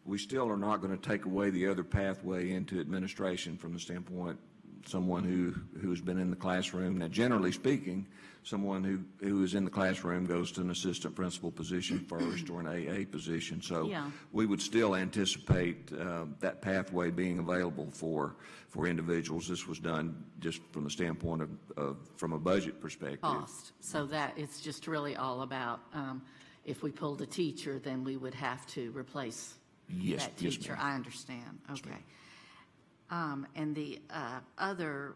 we still are not going to take away the other pathway into administration from the standpoint someone who has been in the classroom. Now, generally speaking, someone who is in the classroom goes to an assistant principal position first or an AA position. So yeah, we would still anticipate that pathway being available for individuals. This was done just from the standpoint of from a budget perspective. Cost. So that it's just really all about if we pulled a teacher, then we would have to replace that teacher. Yes, I understand. Okay. And the other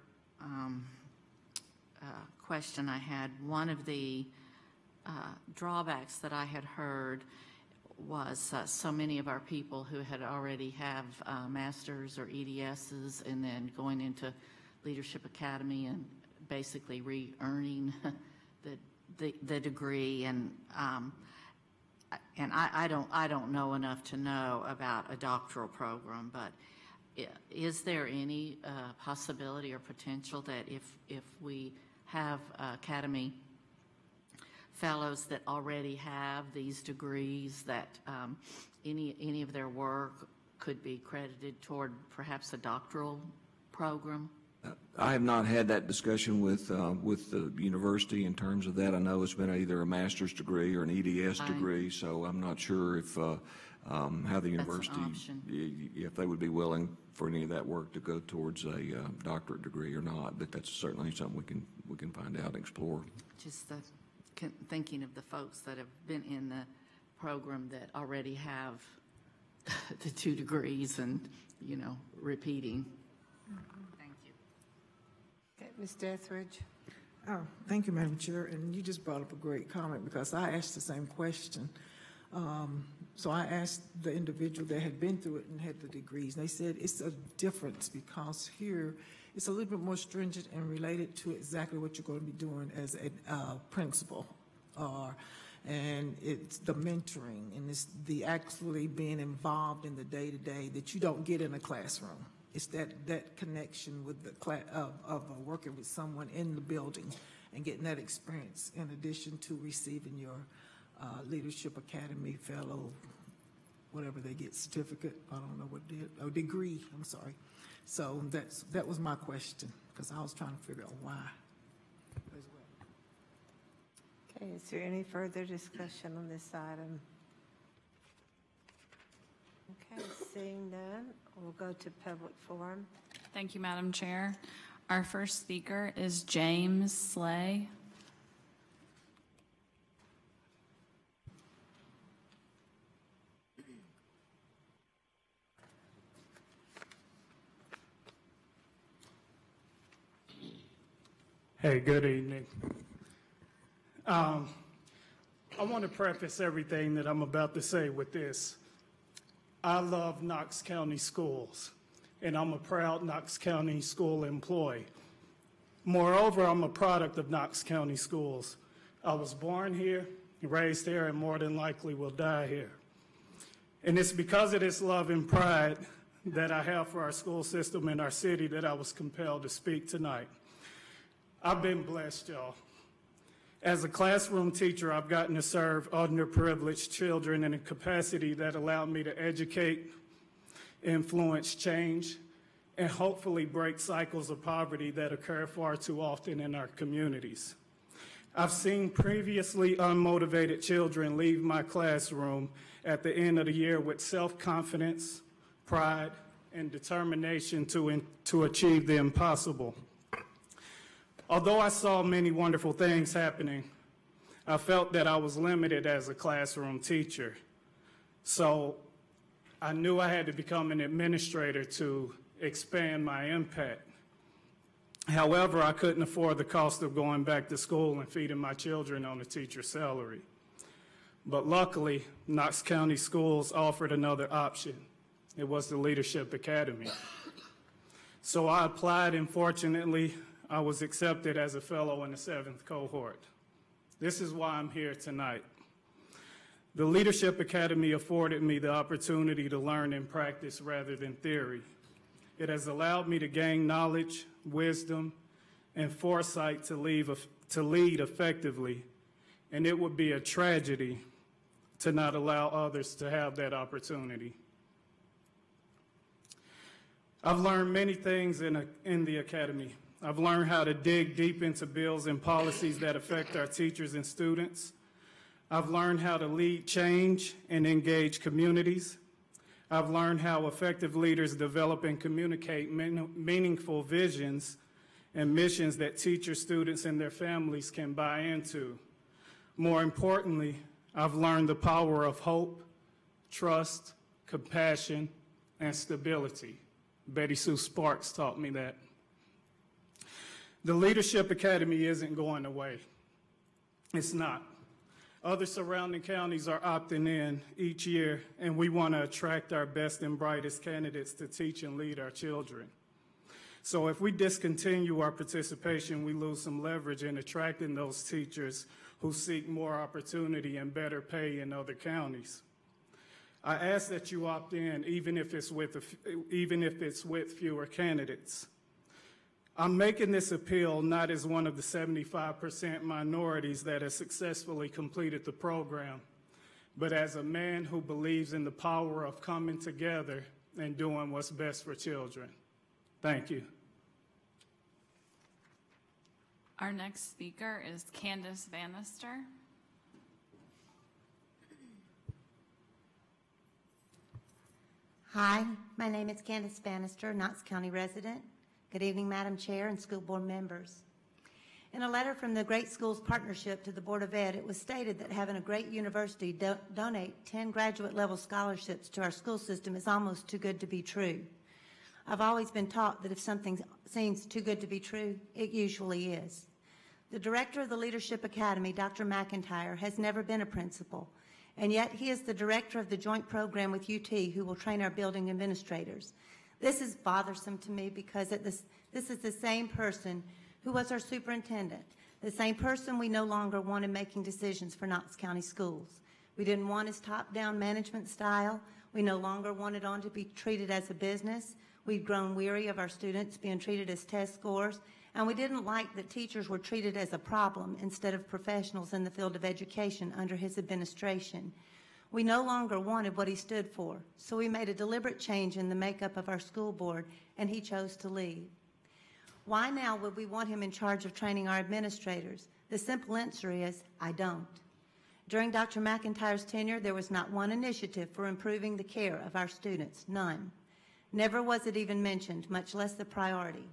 question I had, one of the drawbacks that I had heard was so many of our people who had already have masters or EDSs and then going into Leadership Academy and basically re-earning the degree, and I don't know enough to know about a doctoral program, but is there any possibility or potential that if we have Academy fellows that already have these degrees, that any of their work could be credited toward perhaps a doctoral program? I have not had that discussion with the university in terms of that. I know it's been either a master's degree or an EDS degree, so I'm not sure if how the university, if they would be willing for any of that work to go towards a doctorate degree or not. But that's certainly something we can find out and explore. Just thinking of the folks that have been in the program that already have the 2 degrees and, you know, repeating. Thank you. Okay, Ms. Deathridge. Oh, thank you, Madam Chair. And you just brought up a great comment because I asked the same question. So I asked the individual that had been through it and had the degrees, and they said it's a difference because here it's a little bit more stringent and related to exactly what you're going to be doing as a principal, and it's the mentoring and it's the actually being involved in the day-to-day that you don't get in a classroom. It's that connection with the of working with someone in the building and getting that experience in addition to receiving your Leadership Academy fellow, whatever they get, certificate, I don't know what it is, or degree, I'm sorry. So that was my question, because I was trying to figure out why as well. Okay, is there any further discussion on this item? Okay, seeing none, we'll go to public forum. Thank you, Madam Chair. Our first speaker is James Slay. Hey, good evening. I want to preface everything that I'm about to say with this. I love Knox County schools, and I'm a proud Knox County school employee. Moreover, I'm a product of Knox County schools. I was born here, raised here, and more than likely will die here. And it's because of this love and pride that I have for our school system and our city that I was compelled to speak tonight. I've been blessed, y'all. As a classroom teacher, I've gotten to serve underprivileged children in a capacity that allowed me to educate, influence change, and hopefully break cycles of poverty that occur far too often in our communities. I've seen previously unmotivated children leave my classroom at the end of the year with self-confidence, pride, and determination to achieve the impossible. Although I saw many wonderful things happening, I felt that I was limited as a classroom teacher. So I knew I had to become an administrator to expand my impact. However, I couldn't afford the cost of going back to school and feeding my children on a teacher's salary. But luckily, Knox County Schools offered another option. It was the Leadership Academy. So I applied, and fortunately, I was accepted as a fellow in the 7th cohort. This is why I'm here tonight. The Leadership Academy afforded me the opportunity to learn and practice rather than theory. It has allowed me to gain knowledge, wisdom, and foresight to lead effectively, and it would be a tragedy to not allow others to have that opportunity. I've learned many things in the Academy. I've learned how to dig deep into bills and policies that affect our teachers and students. I've learned how to lead change and engage communities. I've learned how effective leaders develop and communicate meaningful visions and missions that teachers, students, and their families can buy into. More importantly, I've learned the power of hope, trust, compassion, and stability. Betty Sue Sparks taught me that. The Leadership Academy isn't going away. It's not. Other surrounding counties are opting in each year, and we want to attract our best and brightest candidates to teach and lead our children. So if we discontinue our participation, we lose some leverage in attracting those teachers who seek more opportunity and better pay in other counties. I ask that you opt in, even if it's with fewer candidates. I'm making this appeal not as one of the 75% minorities that has successfully completed the program, but as a man who believes in the power of coming together and doing what's best for children. Thank you. Our next speaker is Candace Bannister. Hi, my name is Candace Bannister, Knox County resident. Good evening, Madam Chair and school board members. In a letter from the Great Schools Partnership to the Board of Ed, it was stated that having a great university donate 10 graduate-level scholarships to our school system is almost too good to be true. I've always been taught that if something seems too good to be true, it usually is. The director of the Leadership Academy, Dr. McIntyre, has never been a principal, and yet he is the director of the joint program with UT who will train our building administrators. This is bothersome to me because this is the same person who was our superintendent, the same person we no longer wanted making decisions for Knox County schools. We didn't want his top-down management style. We no longer wanted on to be treated as a business. We'd grown weary of our students being treated as test scores, and we didn't like that teachers were treated as a problem instead of professionals in the field of education under his administration. We no longer wanted what he stood for, so we made a deliberate change in the makeup of our school board, and he chose to leave. Why now would we want him in charge of training our administrators? The simple answer is, I don't. During Dr. McIntyre's tenure, there was not one initiative for improving the care of our students, none. Never was it even mentioned, much less the priority.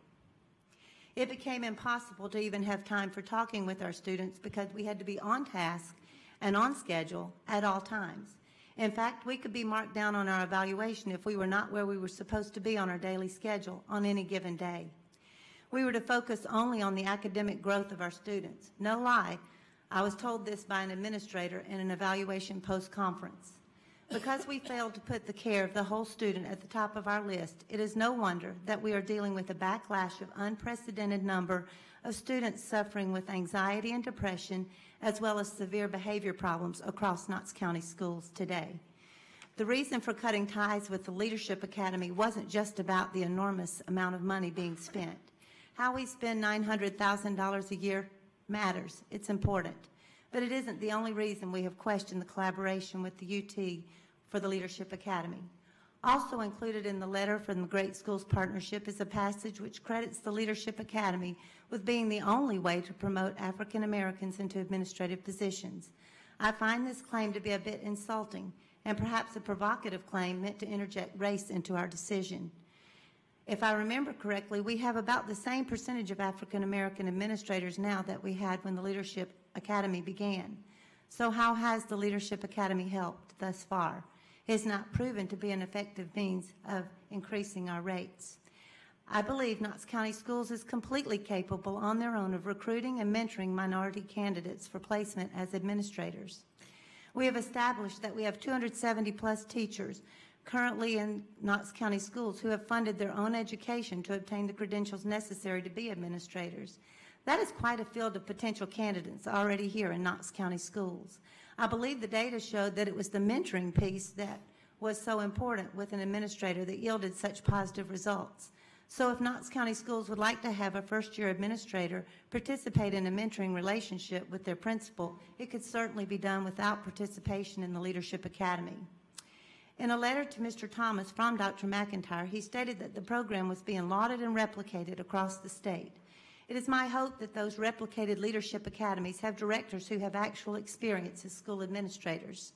It became impossible to even have time for talking with our students because we had to be on task and on schedule at all times. In fact, we could be marked down on our evaluation if we were not where we were supposed to be on our daily schedule on any given day. We were to focus only on the academic growth of our students. No lie, I was told this by an administrator in an evaluation post-conference. Because we failed to put the care of the whole student at the top of our list, it is no wonder that we are dealing with a backlash of unprecedented number of students suffering with anxiety and depression, as well as severe behavior problems across Knox County schools today. The reason for cutting ties with the Leadership Academy wasn't just about the enormous amount of money being spent. How we spend $900,000 a year matters. It's important. But it isn't the only reason we have questioned the collaboration with the UT for the Leadership Academy. Also included in the letter from the Great Schools Partnership is a passage which credits the Leadership Academy with being the only way to promote African Americans into administrative positions. I find this claim to be a bit insulting and perhaps a provocative claim meant to interject race into our decision. If I remember correctly, we have about the same percentage of African American administrators now that we had when the Leadership Academy began. So how has the Leadership Academy helped thus far? It has not proven to be an effective means of increasing our rates. I believe Knox County Schools is completely capable on their own of recruiting and mentoring minority candidates for placement as administrators. We have established that we have 270 plus teachers currently in Knox County Schools who have funded their own education to obtain the credentials necessary to be administrators. That is quite a field of potential candidates already here in Knox County Schools. I believe the data showed that it was the mentoring piece that was so important with an administrator that yielded such positive results. So if Knox County Schools would like to have a first-year administrator participate in a mentoring relationship with their principal, it could certainly be done without participation in the Leadership Academy. In a letter to Mr. Thomas from Dr. McIntyre, he stated that the program was being lauded and replicated across the state. It is my hope that those replicated leadership academies have directors who have actual experience as school administrators.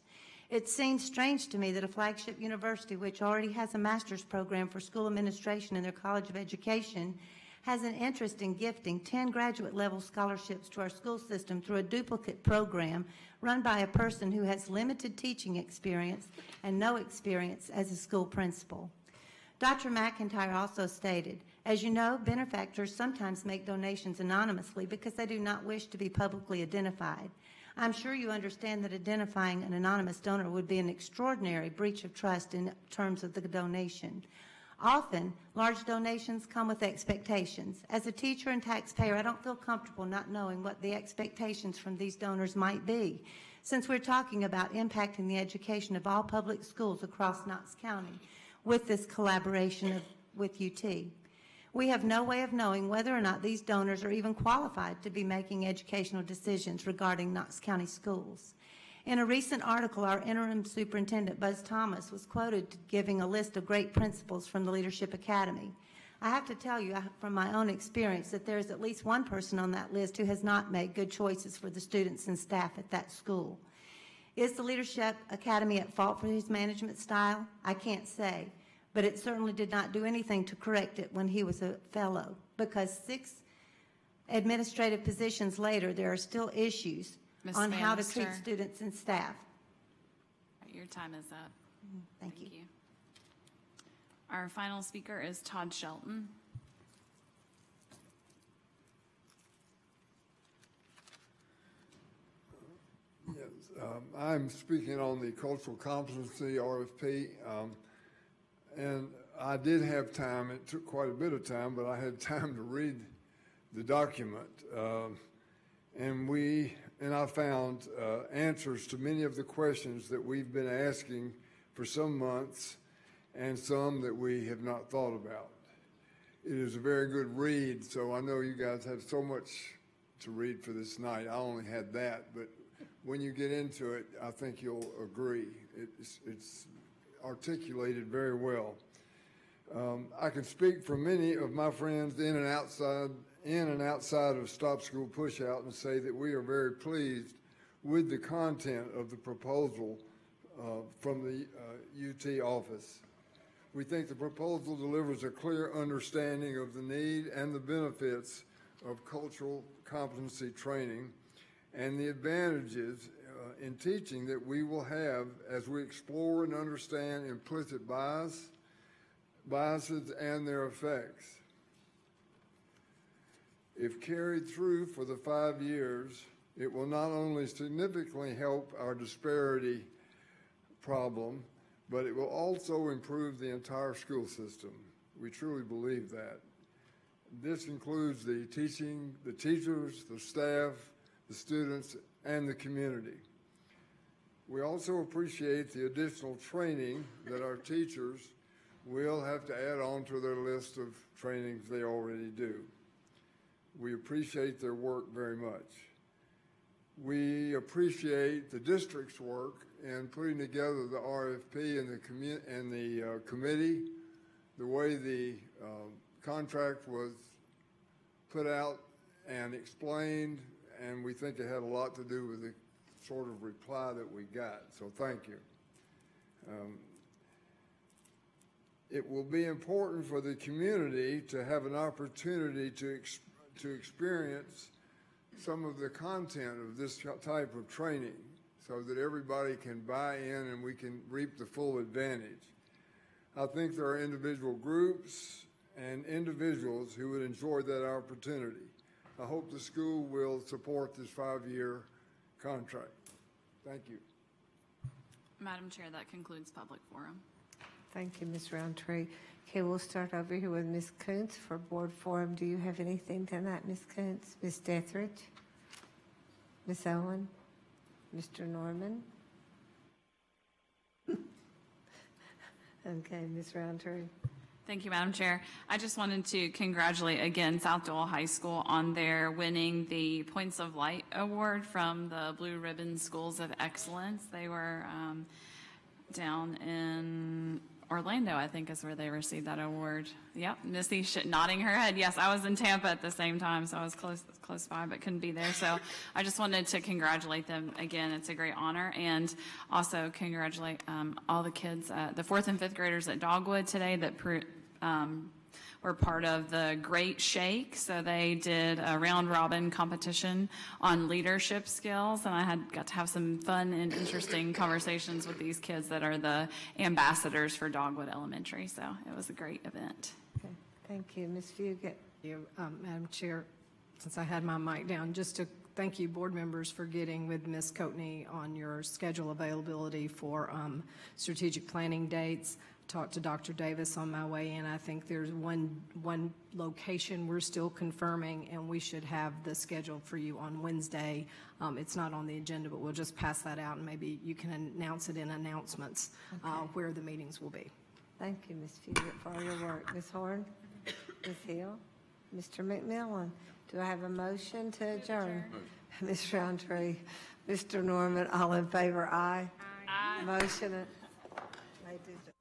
It seems strange to me that a flagship university, which already has a master's program for school administration in their College of Education, has an interest in gifting 10 graduate-level scholarships to our school system through a duplicate program run by a person who has limited teaching experience and no experience as a school principal. Dr. McIntyre also stated, as you know, benefactors sometimes make donations anonymously because they do not wish to be publicly identified. I'm sure you understand that identifying an anonymous donor would be an extraordinary breach of trust in terms of the donation. Often, large donations come with expectations. As a teacher and taxpayer, I don't feel comfortable not knowing what the expectations from these donors might be, since we're talking about impacting the education of all public schools across Knox County with this collaboration with UT. We have no way of knowing whether or not these donors are even qualified to be making educational decisions regarding Knox County schools. In a recent article, our interim superintendent, Buzz Thomas, was quoted giving a list of great principals from the Leadership Academy. I have to tell you from my own experience that there is at least one person on that list who has not made good choices for the students and staff at that school. Is the Leadership Academy at fault for his management style? I can't say, but it certainly did not do anything to correct it when he was a fellow, because 6 administrative positions later, there are still issues on how to treat students and staff. Your time is up. Thank you. Our final speaker is Todd Shelton. Yes, I'm speaking on the cultural competency RFP, and I did have time. It took quite a bit of time, but I had time to read the document, and I found answers to many of the questions that we've been asking for some months and some that we have not thought about. It is a very good read, so I know you guys have so much to read for this night. I only had that, but when you get into it, I think you'll agree. It's articulated very well. I can speak for many of my friends in and outside of Stop School Push Out and say that we are very pleased with the content of the proposal from the UT office. We think the proposal delivers a clear understanding of the need and the benefits of cultural competency training and the advantages in teaching that we will have as we explore and understand implicit biases and their effects. If carried through for the 5 years, it will not only significantly help our disparity problem, but it will also improve the entire school system. We truly believe that. This includes the teachers, the staff, the students, and the community. We also appreciate the additional training that our teachers will have to add on to their list of trainings they already do. We appreciate their work very much. We appreciate the district's work in putting together the RFP and the committee, the way the contract was put out and explained, and we think it had a lot to do with the sort of reply that we got. So thank you. It will be important for the community to have an opportunity to experience some of the content of this type of training so that everybody can buy in and we can reap the full advantage. I think there are individual groups and individuals who would enjoy that opportunity. I hope the school will support this 5-year contract. Thank you. Madam Chair, that concludes public forum. Thank you, Ms. Roundtree. Okay, we'll start over here with Ms. Kuntz for board forum. Do you have anything tonight, Ms. Kuntz? Ms. Dethridge? Ms. Owen? Mr. Norman? Okay, Ms. Roundtree. Thank you, Madam Chair. I just wanted to congratulate again South Dole High School on their winning the Points of Light Award from the Blue Ribbon Schools of Excellence. They were down in Orlando, I think, is where they received that award. Yep, Missy nodding her head. Yes, I was in Tampa at the same time, so I was close by, but couldn't be there. So I just wanted to congratulate them again. It's a great honor, and also congratulate all the kids, the 4th and 5th graders at Dogwood today that were part of the Great Shake. So they did a round robin competition on leadership skills, and I got to have some fun and interesting conversations with these kids that are the ambassadors for Dogwood Elementary. So it was a great event. Okay, thank you. Ms. Fugit. Madam Chair, since I had my mic down, just to thank you, board members, for getting with Ms. Coatney on your schedule availability for strategic planning dates. Talked to Dr. Davis on my way in. I think there's one location we're still confirming, and we should have the schedule for you on Wednesday. It's not on the agenda, but we'll just pass that out, and maybe you can announce it in announcements where the meetings will be. Thank you, Ms. Fugit, for all your work. Ms. Horn? Ms. Hill? Mr. McMillan? Do I have a motion to adjourn? Ms. Roundtree? Mr. Norman? All in favor? Aye. Aye. Motion. Ladies.